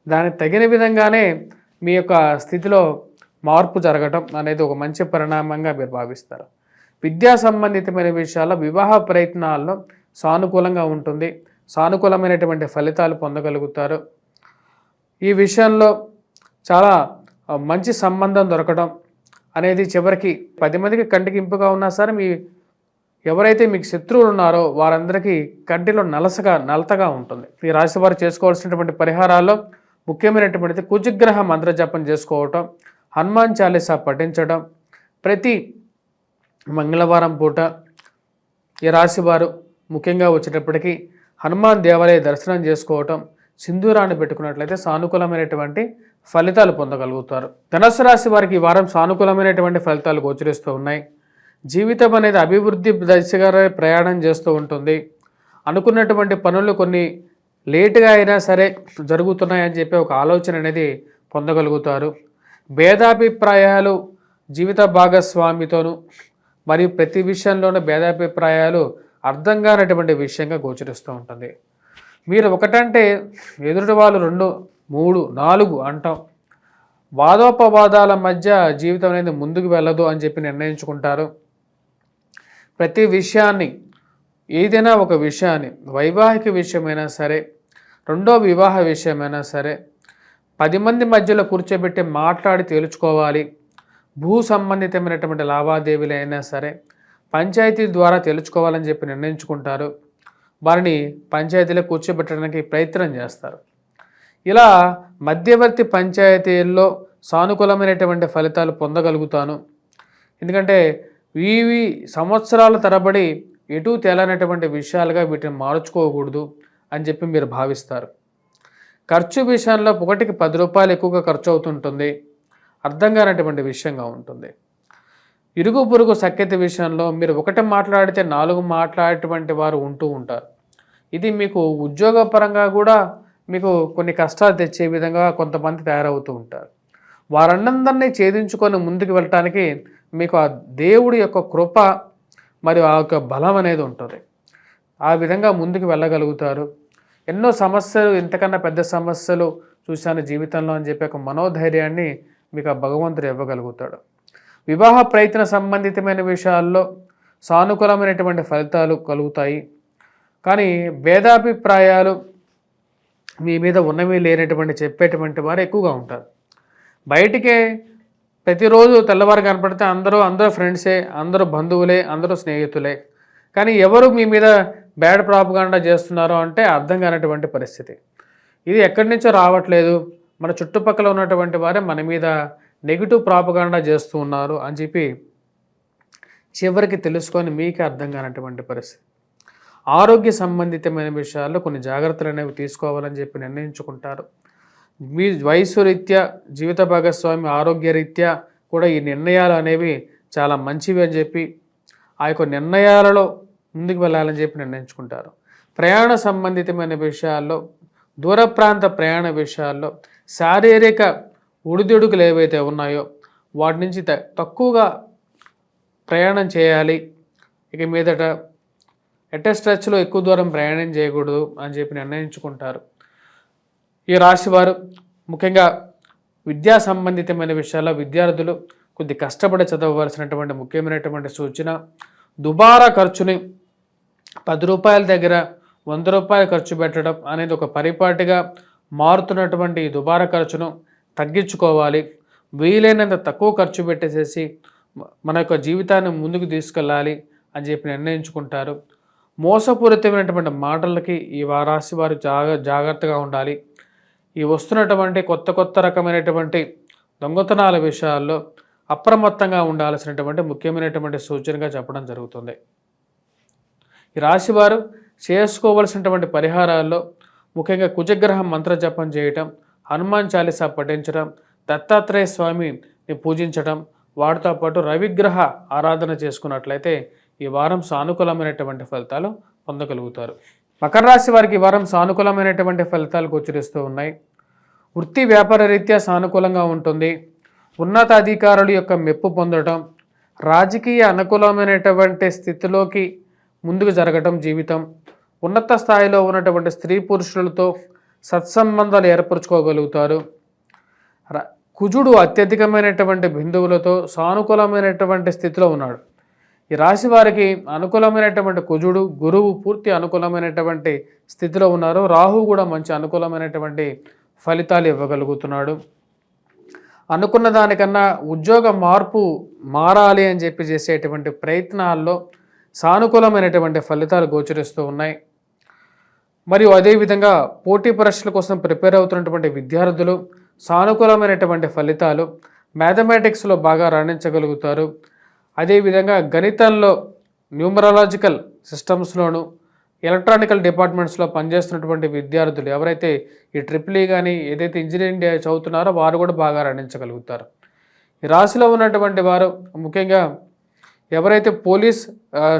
దానికి తగిన విధంగానే మీ యొక్క స్థితిలో మార్పు జరగటం అనేది ఒక మంచి పరిణామంగా మీరు భావిస్తారు. విద్యా సంబంధితమైన విషయాల్లో, వివాహ ప్రయత్నాల్లో సానుకూలంగా ఉంటుంది. సానుకూలమైనటువంటి ఫలితాలు పొందగలుగుతారు. ఈ విషయంలో చాలా మంచి సంబంధం దొరకడం అనేది చివరికి 10 మందికి కంటికి ఇంపుగా ఉన్నా సరే ఎవరైతే మీకు శత్రువులు ఉన్నారో వారందరికీ కంటిలో నలతగా ఉంటుంది. ఈ రాశి వారు చేసుకోవాల్సినటువంటి పరిహారాల్లో ముఖ్యమైనటువంటిది కుజగ్రహ మంత్ర జపం చేసుకోవటం, హనుమాన్ చాలీసా పఠించడం, ప్రతి మంగళవారం పూట ఈ రాశి వారు ముఖ్యంగా వచ్చేటప్పటికీ హనుమాన్ దేవాలయ దర్శనం చేసుకోవటం, సింధూరాన్ని పెట్టుకున్నట్లయితే సానుకూలమైనటువంటి ఫలితాలు పొందగలుగుతారు. ధనుస్సు రాశి వారికి ఈ వారం సానుకూలమైనటువంటి ఫలితాలు గోచరిస్తూ ఉన్నాయి. జీవితం అనేది అభివృద్ధి దిశగా ప్రయాణం చేస్తూ ఉంటుంది. అనుకున్నటువంటి పనులు కొన్ని లేటుగా అయినా సరే జరుగుతున్నాయని చెప్పి ఒక ఆలోచన అనేది పొందగలుగుతారు. భేదాభిప్రాయాలు జీవిత భాగస్వామితోనూ మరియు ప్రతి విషయంలోనూ భేదాభిప్రాయాలు అర్థం కానటువంటి విషయంగా గోచరిస్తూ ఉంటుంది. మీరు ఒకటంటే ఎదుటి వాళ్ళు 2, 3, 4 అంటాం. వాదోపవాదాల మధ్య జీవితం అనేది ముందుకు వెళ్ళదు అని చెప్పి నిర్ణయించుకుంటారు. ప్రతి విషయాన్ని, ఏదైనా ఒక విషయాన్ని, వైవాహిక విషయమైనా సరే, రెండో వివాహ విషయమైనా సరే 10 మంది మధ్యలో కూర్చోబెట్టి మాట్లాడి తేల్చుకోవాలి. భూ సంబంధితమైనటువంటి లావాదేవీలు అయినా సరే పంచాయతీ ద్వారా తేల్చుకోవాలని చెప్పి నిర్ణయించుకుంటారు. వారిని పంచాయతీలో కూర్చోబెట్టడానికి ప్రయత్నం చేస్తారు. ఇలా మధ్యవర్తి పంచాయతీల్లో సానుకూలమైనటువంటి ఫలితాలు పొందగలుగుతాను. ఎందుకంటే ఇవి సంవత్సరాల తరబడి ఎటు తేలనటువంటి విషయాలుగా వీటిని మార్చుకోకూడదు అని చెప్పి మీరు భావిస్తారు. ఖర్చు విషయంలో 1కి 10 రూపాయలు ఎక్కువగా ఖర్చు అవుతుంటుంది. అర్థం కానటువంటి విషయంగా ఉంటుంది. ఇరుగు పొరుగు సఖ్యత విషయంలో మీరు 1 మాట్లాడితే 4 మాట్లాడేటువంటి వారు ఉంటూ ఉంటారు. ఇది మీకు ఉద్యోగపరంగా కూడా మీకు కొన్ని కష్టాలు తెచ్చే విధంగా కొంతమంది తయారవుతూ ఉంటారు. వారందరినీ ఛేదించుకొని ముందుకు వెళ్ళటానికి మీకు ఆ దేవుడి యొక్క కృప మరియు ఆ యొక్క బలం అనేది ఉంటుంది. ఆ విధంగా ముందుకు వెళ్ళగలుగుతారు. ఎన్నో సమస్యలు, ఇంతకన్నా పెద్ద సమస్యలు చూశాను జీవితంలో అని చెప్పి ఒక మనోధైర్యాన్ని మీకు ఆ భగవంతుడు ఇవ్వగలుగుతాడు. వివాహ ప్రయత్న సంబంధితమైన విషయాల్లో సానుకూలమైనటువంటి ఫలితాలు కలుగుతాయి. కానీ భేదాభిప్రాయాలు మీ మీద ఉన్నవి లేనటువంటి చెప్పేటువంటి వారు ఎక్కువగా ఉంటారు. బయటికే ప్రతిరోజు తెల్లవారు కనపడితే అందరూ ఫ్రెండ్సే, అందరూ బంధువులే, అందరూ స్నేహితులే. కానీ ఎవరు మీ మీద బ్యాడ్ ప్రాపగాండా చేస్తున్నారో అంటే అర్థం కానటువంటి పరిస్థితి. ఇది ఎక్కడి నుంచో రావట్లేదు, మన చుట్టుపక్కల ఉన్నటువంటి వారే మన మీద నెగిటివ్ ప్రాపగాండా చేస్తూ ఉన్నారు అని చెప్పి చివరికి తెలుసుకొని మీకే అర్థం కానటువంటి పరిస్థితి. ఆరోగ్య సంబంధితమైన విషయాల్లో కొన్ని జాగ్రత్తలు అనేవి తీసుకోవాలని చెప్పి నిర్ణయించుకుంటారు. మీ వయసు రీత్యా, జీవిత భాగస్వామి ఆరోగ్య రీత్యా కూడా ఈ నిర్ణయాలు అనేవి చాలా మంచివి అని చెప్పి ఆ యొక్క నిర్ణయాలలో ముందుకు వెళ్ళాలని చెప్పి నిర్ణయించుకుంటారు. ప్రయాణ సంబంధితమైన విషయాల్లో, దూర ప్రాంత ప్రయాణ విషయాల్లో శారీరక ఒడిదుడుకులు ఏవైతే ఉన్నాయో వాటి నుంచి తక్కువగా ప్రయాణం చేయాలి. ఇక మీదట స్ట్రెచ్లో ఎక్కువ దూరం ప్రయాణం చేయకూడదు అని చెప్పి నిర్ణయించుకుంటారు. ఈ రాశివారు ముఖ్యంగా విద్యా సంబంధితమైన విషయాల్లో విద్యార్థులు కొద్ది కష్టపడి చదవవలసినటువంటి ముఖ్యమైనటువంటి సూచన. దుబారా ఖర్చుని 10 రూపాయల దగ్గర 100 రూపాయలు ఖర్చు పెట్టడం అనేది ఒక పరిపాటిగా మారుతున్నటువంటి ఈ దుబారా ఖర్చును తగ్గించుకోవాలి. వీలైనంత తక్కువ ఖర్చు పెట్టేసేసి మన యొక్క జీవితాన్ని ముందుకు తీసుకెళ్ళాలి అని చెప్పి నిర్ణయించుకుంటారు. మోసపూరితమైనటువంటి మాటలకి ఈ రాశి వారు జాగ్రత్తగా ఉండాలి. ఈ వస్తున్నటువంటి కొత్త రకమైనటువంటి దొంగతనాల విషయాల్లో అప్రమత్తంగా ఉండాల్సినటువంటి ముఖ్యమైనటువంటి సూచనగా చెప్పడం జరుగుతుంది. ఈ రాశివారు చేసుకోవలసినటువంటి పరిహారాల్లో ముఖ్యంగా కుజగ్రహం మంత్ర జపం చేయటం, హనుమాన్ చాలీసా పఠించడం, దత్తాత్రేయ స్వామిని పూజించడం, వాటితో పాటు రవిగ్రహ ఆరాధన చేసుకున్నట్లయితే ఈ వారం సానుకూలమైనటువంటి ఫలితాలు పొందగలుగుతారు. మకర రాశి వారికి ఈ వారం సానుకూలమైనటువంటి ఫలితాలు గోచరిస్తూ ఉన్నాయి. వృత్తి వ్యాపార రీత్యా సానుకూలంగా ఉంటుంది. ఉన్నత అధికారుల యొక్క మెప్పు పొందడం, రాజకీయ అనుకూలమైనటువంటి స్థితిలోకి ముందుకు జరగటం, జీవితం ఉన్నత స్థాయిలో ఉన్నటువంటి స్త్రీ పురుషులతో సత్సంబంధాలు ఏర్పరచుకోగలుగుతారు. కుజుడు అత్యధికమైనటువంటి బిందువులతో సానుకూలమైనటువంటి స్థితిలో ఉన్నాడు. ఈ రాశి వారికి అనుకూలమైనటువంటి కుజుడు, గురువు పూర్తి అనుకూలమైనటువంటి స్థితిలో ఉన్నారు. రాహు కూడా మంచి అనుకూలమైనటువంటి ఫలితాలు ఇవ్వగలుగుతున్నాడు. అనుకున్న దానికన్నా ఉద్యోగ మార్పు మారాలి అని చెప్పి చేసేటువంటి ప్రయత్నాల్లో సానుకూలమైనటువంటి ఫలితాలు గోచరిస్తూ ఉన్నాయి. మరియు అదేవిధంగా పోటీ పరీక్షల కోసం ప్రిపేర్ అవుతున్నటువంటి విద్యార్థులు సానుకూలమైనటువంటి ఫలితాలు, మ్యాథమెటిక్స్లో బాగా రాణించగలుగుతారు. అదేవిధంగా గణితంలో, న్యూమరాలజికల్ సిస్టమ్స్లోను, ఎలక్ట్రానికల్ డిపార్ట్మెంట్స్లో పనిచేస్తున్నటువంటి విద్యార్థులు ఎవరైతే ఈ ట్రిపుల్ ఈ కానీ ఏదైతే ఇంజనీరింగ్ చదువుతున్నారో వారు కూడా బాగా రాణించగలుగుతారు. ఈ రాశిలో ఉన్నటువంటి వారు ముఖ్యంగా ఎవరైతే పోలీస్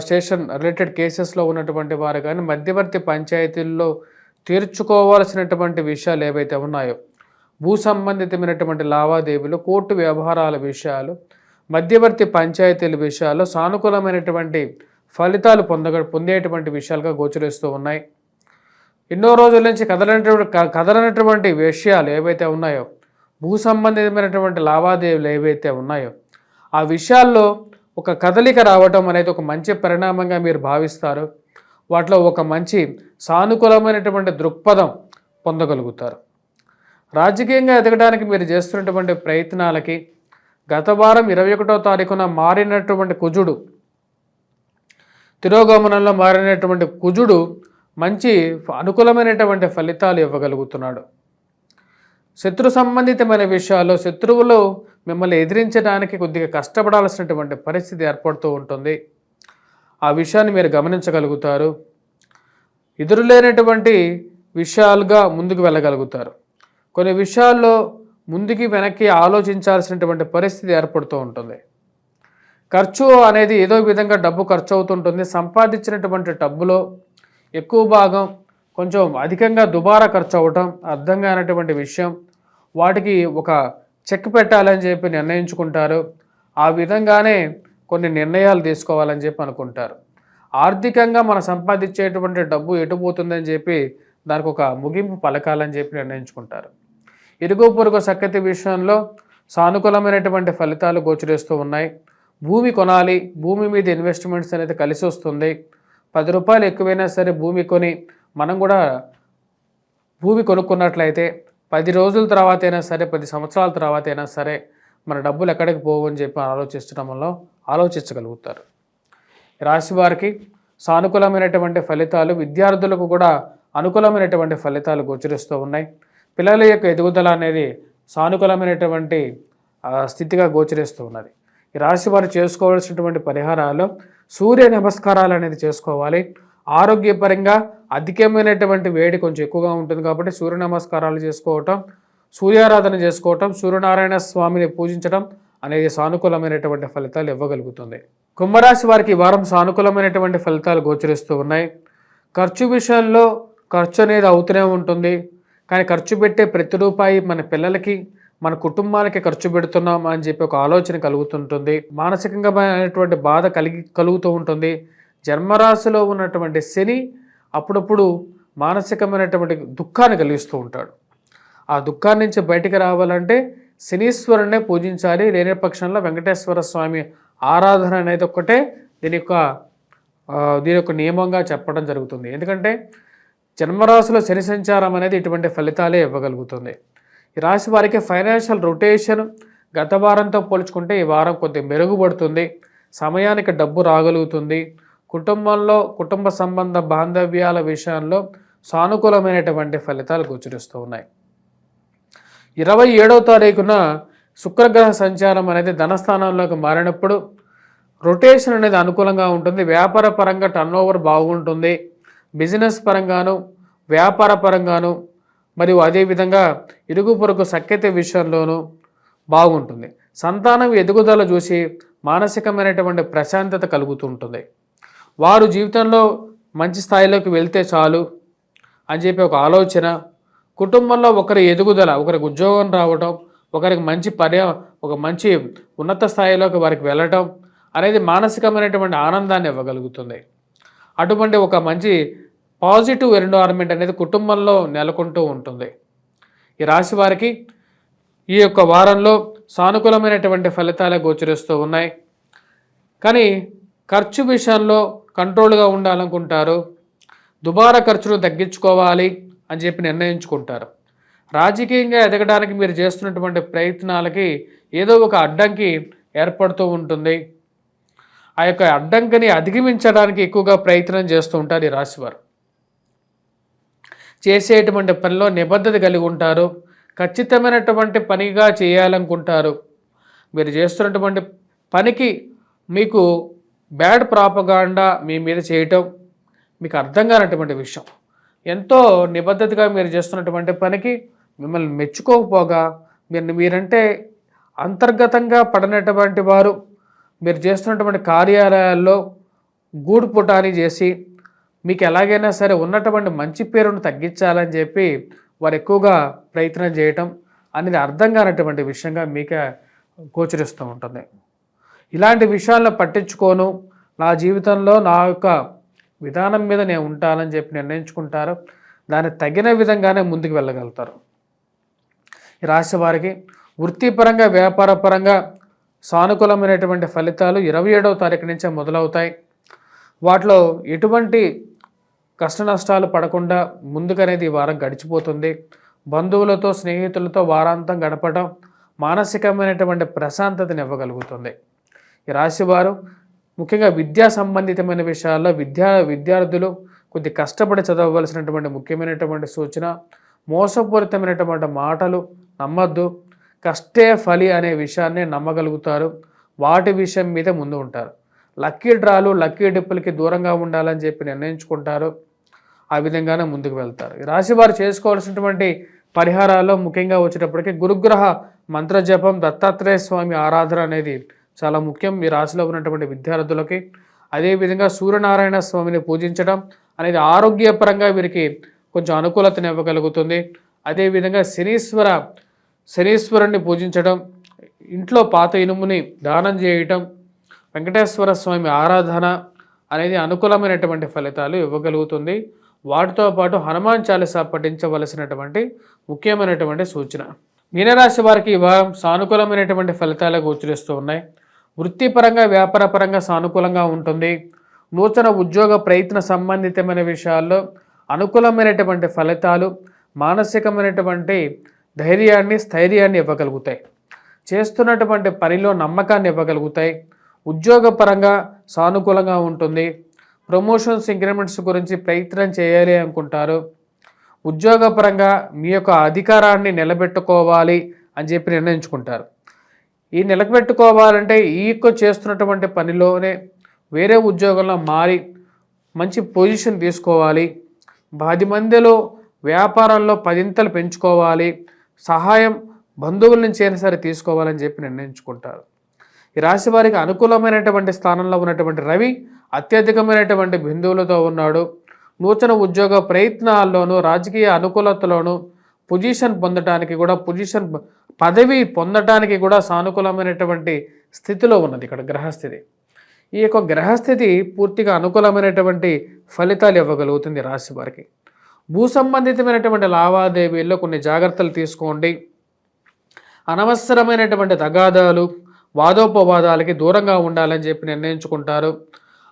స్టేషన్ రిలేటెడ్ కేసెస్లో ఉన్నటువంటి వారు కానీ మధ్యవర్తి పంచాయతీల్లో తీర్చుకోవాల్సినటువంటి విషయాలు ఏవైతే ఉన్నాయో, భూ సంబంధితమైనటువంటి లావాదేవీలు, కోర్టు వ్యవహారాల విషయాలు, మధ్యవర్తి పంచాయతీల విషయాల్లో సానుకూలమైనటువంటి ఫలితాలు పొందేటువంటి విషయాలుగా గోచరిస్తూ ఉన్నాయి. ఎన్నో రోజుల నుంచి కదలనటువంటి విషయాలు ఏవైతే ఉన్నాయో, భూ సంబంధితమైనటువంటి లావాదేవీలు ఏవైతే ఉన్నాయో ఆ విషయాల్లో ఒక కదలిక రావటం అనేది ఒక మంచి పరిణామంగా మీరు భావిస్తారు. వాటిలో ఒక మంచి సానుకూలమైనటువంటి దృక్పథం పొందగలుగుతారు. రాజకీయంగా ఎదగడానికి మీరు చేస్తున్నటువంటి ప్రయత్నాలకి గత వారం 21వ తారీఖున మారినటువంటి కుజుడు, తిరోగమనంలో మారినటువంటి కుజుడు మంచి అనుకూలమైనటువంటి ఫలితాలు ఇవ్వగలుగుతున్నాడు. శత్రు సంబంధితమైన విషయాల్లో శత్రువులు మిమ్మల్ని ఎదిరించడానికి కొద్దిగా కష్టపడాల్సినటువంటి పరిస్థితి ఏర్పడుతూ ఉంటుంది. ఆ విషయాన్ని మీరు గమనించగలుగుతారు. ఎదురులేనటువంటి విషయాలుగా ముందుకు వెళ్ళగలుగుతారు. కొన్ని విషయాల్లో ముందుకి వెనక్కి ఆలోచించాల్సినటువంటి పరిస్థితి ఏర్పడుతూ ఉంటుంది. ఖర్చు అనేది ఏదో విధంగా డబ్బు ఖర్చు అవుతుంటుంది. సంపాదించినటువంటి డబ్బులో ఎక్కువ భాగం కొంచెం అధికంగా దుబారా ఖర్చు అవ్వటం అర్థం కానటువంటి విషయం. వాటికి ఒక చెక్ పెట్టాలని చెప్పి నిర్ణయించుకుంటారు. ఆ విధంగానే కొన్ని నిర్ణయాలు తీసుకోవాలని చెప్పి అనుకుంటారు. ఆర్థికంగా మనం సంపాదించేటువంటి డబ్బు ఎటుపోతుందని చెప్పి దానికి ఒక ముగింపు పలకాలని చెప్పి నిర్ణయించుకుంటారు. ఇరుగు పొరుగు సఖ్యత విషయంలో సానుకూలమైనటువంటి ఫలితాలు గోచరిస్తూ ఉన్నాయి. భూమి కొనాలి, భూమి మీద ఇన్వెస్ట్మెంట్స్ అనేది కలిసి వస్తుంది. 10 రూపాయలు ఎక్కువైనా సరే భూమి కొని మనం కూడా భూమి కొనుక్కున్నట్లయితే 10 రోజుల తర్వాత అయినా సరే, 10 సంవత్సరాల తర్వాత అయినా సరే మన డబ్బులు ఎక్కడికి పోవు అని చెప్పి ఆలోచించగలుగుతారు. రాశి వారికి సానుకూలమైనటువంటి ఫలితాలు, విద్యార్థులకు కూడా అనుకూలమైనటువంటి ఫలితాలు గోచరిస్తూ ఉన్నాయి. పిల్లల యొక్క ఎదుగుదల అనేది సానుకూలమైనటువంటి స్థితిగా గోచరిస్తూ ఉన్నది. ఈ రాశి వారు చేసుకోవాల్సినటువంటి పరిహారాలు సూర్య నమస్కారాలు అనేది చేసుకోవాలి. ఆరోగ్యపరంగా అధికమైనటువంటి వేడి కొంచెం ఎక్కువగా ఉంటుంది కాబట్టి సూర్య నమస్కారాలు చేసుకోవటం, సూర్యారాధన చేసుకోవటం, సూర్యనారాయణ స్వామిని పూజించడం అనేది సానుకూలమైనటువంటి ఫలితాలు ఇవ్వగలుగుతుంది. కుంభరాశి వారికి ఈ వారం సానుకూలమైనటువంటి ఫలితాలు గోచరిస్తూ ఉన్నాయి. ఖర్చు విషయంలో ఖర్చు అనేది అవుతూనే ఉంటుంది. కానీ ఖర్చు పెట్టే ప్రతి రూపాయి మన పిల్లలకి, మన కుటుంబాలకి ఖర్చు పెడుతున్నాం అని చెప్పి ఒక ఆలోచన కలుగుతుంటుంది. మానసికంగా బాధ కలుగుతూ ఉంటుంది. జన్మరాశిలో ఉన్నటువంటి శని అప్పుడప్పుడు మానసికమైనటువంటి దుఃఖాన్ని కలిగిస్తూ ఉంటాడు. ఆ దుఃఖాన్ని నుంచి బయటికి రావాలంటే శనీశ్వరునే పూజించాలి. లేని పక్షంలో వెంకటేశ్వర స్వామి ఆరాధన అనేది ఒక్కటే దీని యొక్క నియమంగా చెప్పడం జరుగుతుంది. ఎందుకంటే జన్మరాశిలో శని సంచారం అనేది ఇటువంటి ఫలితాలే ఇవ్వగలుగుతుంది. ఈ రాశి వారికి ఫైనాన్షియల్ రొటేషన్ గత వారంతో పోల్చుకుంటే ఈ వారం కొద్దిగా మెరుగుపడుతుంది. సమయానికి డబ్బు రాగలుగుతుంది. కుటుంబ సంబంధ బాంధవ్యాల విషయంలో సానుకూలమైనటువంటి ఫలితాలు గోచరిస్తూ ఉన్నాయి. 27వ తారీఖున శుక్రగ్రహ సంచారం అనేది ధనస్థానంలోకి మారినప్పుడు రొటేషన్ అనేది అనుకూలంగా ఉంటుంది. వ్యాపార పరంగా టర్నోవర్ బాగుంటుంది. బిజినెస్ పరంగాను, వ్యాపార పరంగాను, మరియు అదేవిధంగా ఇరుగు పొరుగు సఖ్యత విషయంలోనూ బాగుంటుంది. సంతానం ఎదుగుదల చూసి మానసికమైనటువంటి ప్రశాంతత కలుగుతూ ఉంటుంది. వారు జీవితంలో మంచి స్థాయిలోకి వెళ్తే చాలు అని చెప్పి ఒక ఆలోచన, కుటుంబంలో ఒకరి ఎదుగుదల, ఒకరికి ఉద్యోగం రావటం, ఒకరికి ఒక మంచి ఉన్నత స్థాయిలోకి వారికి వెళ్ళటం అనేది మానసికమైనటువంటి ఆనందాన్ని ఇవ్వగలుగుతుంది. అటువంటి ఒక మంచి పాజిటివ్ ఎన్విరాన్మెంట్ అనేది కుటుంబంలో నెలకొంటూ ఉంటుంది. ఈ రాశి వారికి ఈ యొక్క వారంలో సానుకూలమైనటువంటి ఫలితాలే గోచరిస్తూ ఉన్నాయి. కానీ ఖర్చు విషయంలో కంట్రోల్గా ఉండాలనుకుంటారు. దుబారా ఖర్చును తగ్గించుకోవాలి అని చెప్పి నిర్ణయించుకుంటారు. రాజకీయంగా ఎదగడానికి మీరు చేస్తున్నటువంటి ప్రయత్నాలకి ఏదో ఒక అడ్డంకి ఏర్పడుతూ ఉంటుంది. ఆ యొక్క అడ్డంకిని అధిగమించడానికి ఎక్కువగా ప్రయత్నం చేస్తూ ఉంటారు ఈ రాశివారు. చేసేటువంటి పనిలో నిబద్ధత కలిగి ఉంటారు. ఖచ్చితమైనటువంటి పనిగా చేయాలనుకుంటారు. మీరు చేస్తున్నటువంటి పనికి మీకు బ్యాడ్ ప్రాపగాండా మీ మీద చేయటం మీకు అర్థం కానటువంటి విషయం. ఎంతో నిబద్ధతగా మీరు చేస్తున్నటువంటి పనికి మిమ్మల్ని మెచ్చుకోకపోగా మీరంటే అంతర్గతంగా పడినటువంటి వారు మీరు చేస్తున్నటువంటి కార్యాలయాల్లో గూడు పుటాని చేసి మీకు ఎలాగైనా సరే ఉన్నటువంటి మంచి పేరును తగ్గించాలని చెప్పి వారు ఎక్కువగా ప్రయత్నం చేయటం అనేది అర్థం కానటువంటి విషయంగా మీకే గోచరిస్తూ ఉంటుంది. ఇలాంటి విషయాలను పట్టించుకోను, నా జీవితంలో నా యొక్క విధానం మీద నేను ఉంటానని చెప్పి నిర్ణయించుకుంటారు. దానికి తగిన విధంగానే ముందుకు వెళ్ళగలుగుతారు. ఈ రాశి వారికి వృత్తిపరంగా, వ్యాపార పరంగా సానుకూలమైనటువంటి ఫలితాలు 27వ తారీఖు నుంచే మొదలవుతాయి. వాటిలో ఎటువంటి కష్ట నష్టాలు పడకుండా ముందుకనేది ఈ వారం గడిచిపోతుంది. బంధువులతో, స్నేహితులతో వారాంతం గడపడం మానసికమైనటువంటి ప్రశాంతతను ఇవ్వగలుగుతుంది. ఈ రాశివారు ముఖ్యంగా విద్యా సంబంధితమైన విషయాల్లో విద్యార్థులు కొద్ది కష్టపడి చదవవలసినటువంటి ముఖ్యమైనటువంటి సూచన. మోసపూరితమైనటువంటి మాటలు నమ్మద్దు. కష్టే ఫలి అనే విషయాన్ని నమ్మగలుగుతారు. వాటి విషయం మీద ముందు ఉంటారు. లక్కీ డ్రాలు, లక్కీ డిప్పులకి దూరంగా ఉండాలని చెప్పి నిర్ణయించుకుంటారు. ఆ విధంగానే ముందుకు వెళ్తారు. ఈ రాశి వారు చేసుకోవాల్సినటువంటి పరిహారాల్లో ముఖ్యంగా వచ్చేటప్పటికి గురుగ్రహ మంత్రజపం, దత్తాత్రేయ స్వామి ఆరాధన అనేది చాలా ముఖ్యం ఈ రాశిలో ఉన్నటువంటి విద్యార్థులకి. అదేవిధంగా సూర్యనారాయణ స్వామిని పూజించడం అనేది ఆరోగ్యపరంగా వీరికి కొంచెం అనుకూలతను ఇవ్వగలుగుతుంది. అదేవిధంగా శనీశ్వరుణ్ణి పూజించడం, ఇంట్లో పాత ఇనుముని దానం చేయటం, వెంకటేశ్వర స్వామి ఆరాధన అనేది అనుకూలమైనటువంటి ఫలితాలు ఇవ్వగలుగుతుంది. వాటితో పాటు హనుమాన్ చాలీసా పఠించవలసినటువంటి ముఖ్యమైనటువంటి సూచన. మీనరాశి వారికి ఈ వారం సానుకూలమైనటువంటి ఫలితాలు గోచరిస్తూ ఉన్నాయి. వృత్తిపరంగా వ్యాపారపరంగా సానుకూలంగా ఉంటుంది. నూతన ఉద్యోగ ప్రయత్న సంబంధితమైన విషయాల్లో అనుకూలమైనటువంటి ఫలితాలు మానసికమైనటువంటి ధైర్యాన్ని స్థైర్యాన్ని ఇవ్వగలుగుతాయి. చేస్తున్నటువంటి పనిలో నమ్మకాన్ని ఇవ్వగలుగుతాయి. ఉద్యోగపరంగా సానుకూలంగా ఉంటుంది. ప్రమోషన్స్ ఇంక్రిమెంట్స్ గురించి ప్రయత్నం చేయాలి అనుకుంటారు. ఉద్యోగపరంగా మీ యొక్క అధికారాన్ని నిలబెట్టుకోవాలి అని చెప్పి నిర్ణయించుకుంటారు. ఈ నిలబెట్టుకోవాలంటే ఈ చేస్తున్నటువంటి పనిలోనే వేరే ఉద్యోగంలో మారి మంచి పొజిషన్ తీసుకోవాలి. 10 మందిలో వ్యాపారంలో 10 పెంచుకోవాలి. సహాయం బంధువుల నుంచి అయినా సరే తీసుకోవాలని చెప్పి నిర్ణయించుకుంటారు. ఈ రాశి వారికి అనుకూలమైనటువంటి స్థానంలో ఉన్నటువంటి రవి అత్యధికమైనటువంటి బిందువులతో ఉన్నాడు. నూతన ఉద్యోగ ప్రయత్నాల్లోనూ రాజకీయ అనుకూలతలోనూ పొజిషన్ పొందడానికి కూడా పదవి పొందడానికి కూడా సానుకూలమైనటువంటి స్థితిలో ఉన్నది ఇక్కడ గ్రహస్థితి. ఈ యొక్క గ్రహస్థితి పూర్తిగా అనుకూలమైనటువంటి ఫలితాలు ఇవ్వగలుగుతుంది రాశి వారికి. భూ సంబంధితమైనటువంటి లావాదేవీల్లో కొన్ని జాగ్రత్తలు తీసుకోండి. అనవసరమైనటువంటి తగాదాలు వాదోపవాదాలకి దూరంగా ఉండాలని చెప్పి నిర్ణయించుకుంటారు.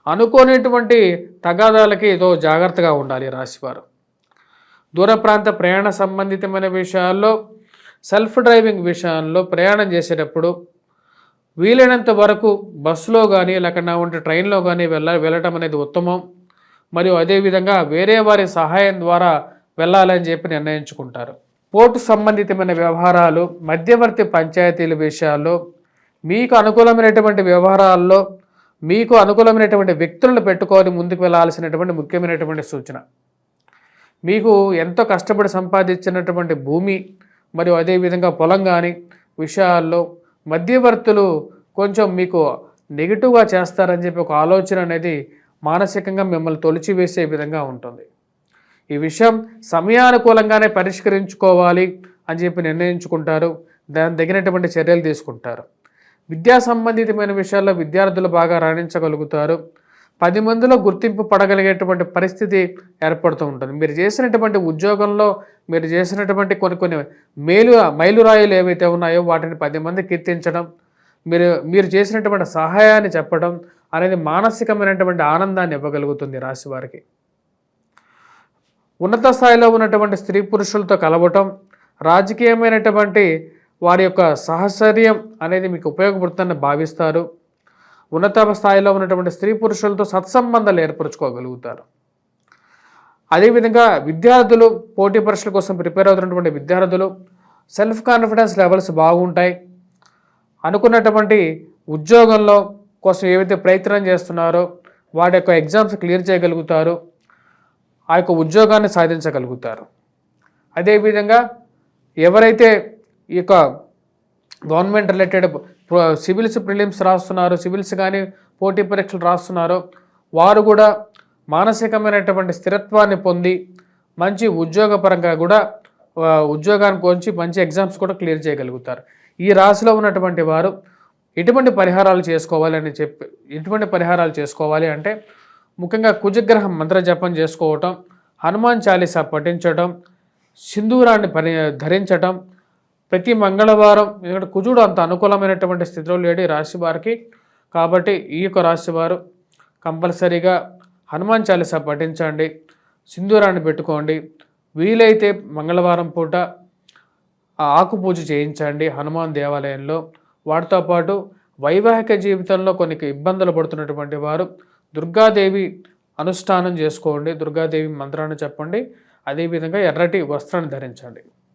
అనుకోనేటువంటి తగాదాలకి ఏదో జాగ్రత్తగా ఉండాలి రాశివారు. దూర ప్రాంత ప్రయాణ సంబంధితమైన విషయాల్లో సెల్ఫ్ డ్రైవింగ్ విషయాల్లో ప్రయాణం చేసేటప్పుడు వీలైనంత వరకు బస్సులో కానీ లేకుండా ట్రైన్లో కానీ వెళ్ళటం అనేది ఉత్తమం. మరియు అదేవిధంగా వేరే వారి సహాయం ద్వారా వెళ్ళాలని చెప్పి నిర్ణయించుకుంటారు. పోర్టు సంబంధితమైన వ్యవహారాలు మధ్యవర్తి పంచాయతీల విషయాల్లో మీకు అనుకూలమైనటువంటి వ్యవహారాల్లో మీకు అనుకూలమైనటువంటి వ్యక్తులను పెట్టుకొని ముందుకు వెళ్ళాల్సినటువంటి ముఖ్యమైనటువంటి సూచన. మీకు ఎంతో కష్టపడి సంపాదించినటువంటి భూమి మరియు అదేవిధంగా పొలం కానీ విషయాల్లో మధ్యవర్తులు కొంచెం మీకు నెగిటివ్గా చేస్తారని చెప్పి ఒక ఆలోచన అనేది మానసికంగా మిమ్మల్ని తొలిచివేసే విధంగా ఉంటుంది. ఈ విషయం సమయానుకూలంగానే పరిష్కరించుకోవాలి అని చెప్పి నిర్ణయించుకుంటారు. దాని తగినటువంటి చర్యలు తీసుకుంటారు. విద్యా సంబంధితమైన విషయాల్లో విద్యార్థులు బాగా రాణించగలుగుతారు. 10 మందిలో గుర్తింపు పడగలిగేటువంటి పరిస్థితి ఏర్పడుతూ ఉంటుంది. మీరు చేసినటువంటి ఉద్యోగంలో మీరు చేసినటువంటి కొన్ని మైలురాయిలు ఏవైతే ఉన్నాయో వాటిని 10 మంది కీర్తించడం, మీరు చేసినటువంటి సహాయాన్ని చెప్పడం అనేది మానసికమైనటువంటి ఆనందాన్ని ఇవ్వగలుగుతుంది రాశి వారికి. ఉన్నత స్థాయిలో ఉన్నటువంటి స్త్రీ పురుషులతో కలవటం, రాజకీయమైనటువంటి వారి యొక్క సహచర్యం అనేది మీకు ఉపయోగపడుతుందని భావిస్తారు. ఉన్నత స్థాయిలో ఉన్నటువంటి స్త్రీ పురుషులతో సత్సంబంధాలు ఏర్పరచుకోగలుగుతారు. అదేవిధంగా విద్యార్థులు పోటీ పరీక్షల కోసం ప్రిపేర్ అవుతున్నటువంటి విద్యార్థులు సెల్ఫ్ కాన్ఫిడెన్స్ లెవెల్స్ బాగుంటాయి. అనుకున్నటువంటి ఉద్యోగంలో కోసం ఏవైతే ప్రయత్నం చేస్తున్నారో వాటి యొక్క ఎగ్జామ్స్ క్లియర్ చేయగలుగుతారు. ఆ యొక్క ఉద్యోగాన్ని సాధించగలుగుతారు. అదేవిధంగా ఎవరైతే ఈ యొక్క గవర్నమెంట్ రిలేటెడ్ సివిల్స్ ప్రిలిమ్స్ రాస్తున్నారో, సివిల్స్ కానీ పోటీ పరీక్షలు రాస్తున్నారో వారు కూడా మానసికమైనటువంటి స్థిరత్వాన్ని పొంది మంచి ఉద్యోగపరంగా కూడా ఉద్యోగానికి వచ్చి మంచి ఎగ్జామ్స్ కూడా క్లియర్ చేయగలుగుతారు. ఈ రాశిలో ఉన్నటువంటి వారు ఎటువంటి పరిహారాలు చేసుకోవాలి అంటే ముఖ్యంగా కుజగ్రహం మంత్ర జపం చేసుకోవటం, హనుమాన్ చాలీసా పఠించడం, సింధూరాన్ని ధరించటం ప్రతి మంగళవారం. ఎందుకంటే కుజుడు అంత అనుకూలమైనటువంటి స్థితిలో లేడు రాశి వారికి. కాబట్టి ఈ యొక్క రాశి వారు కంపల్సరీగా హనుమాన్ చాలీసా పఠించండి, సింధూరాన్ని పెట్టుకోండి. వీలైతే మంగళవారం పూట ఆకు పూజ చేయించండి హనుమాన్ దేవాలయంలో. వాటితో పాటు వైవాహిక జీవితంలో కొన్ని ఇబ్బందులు పడుతున్నటువంటి వారు దుర్గాదేవి అనుష్ఠానం చేసుకోండి, దుర్గాదేవి మంత్రాన్ని చెప్పండి. అదేవిధంగా ఎర్రటి వస్త్రాన్ని ధరించండి.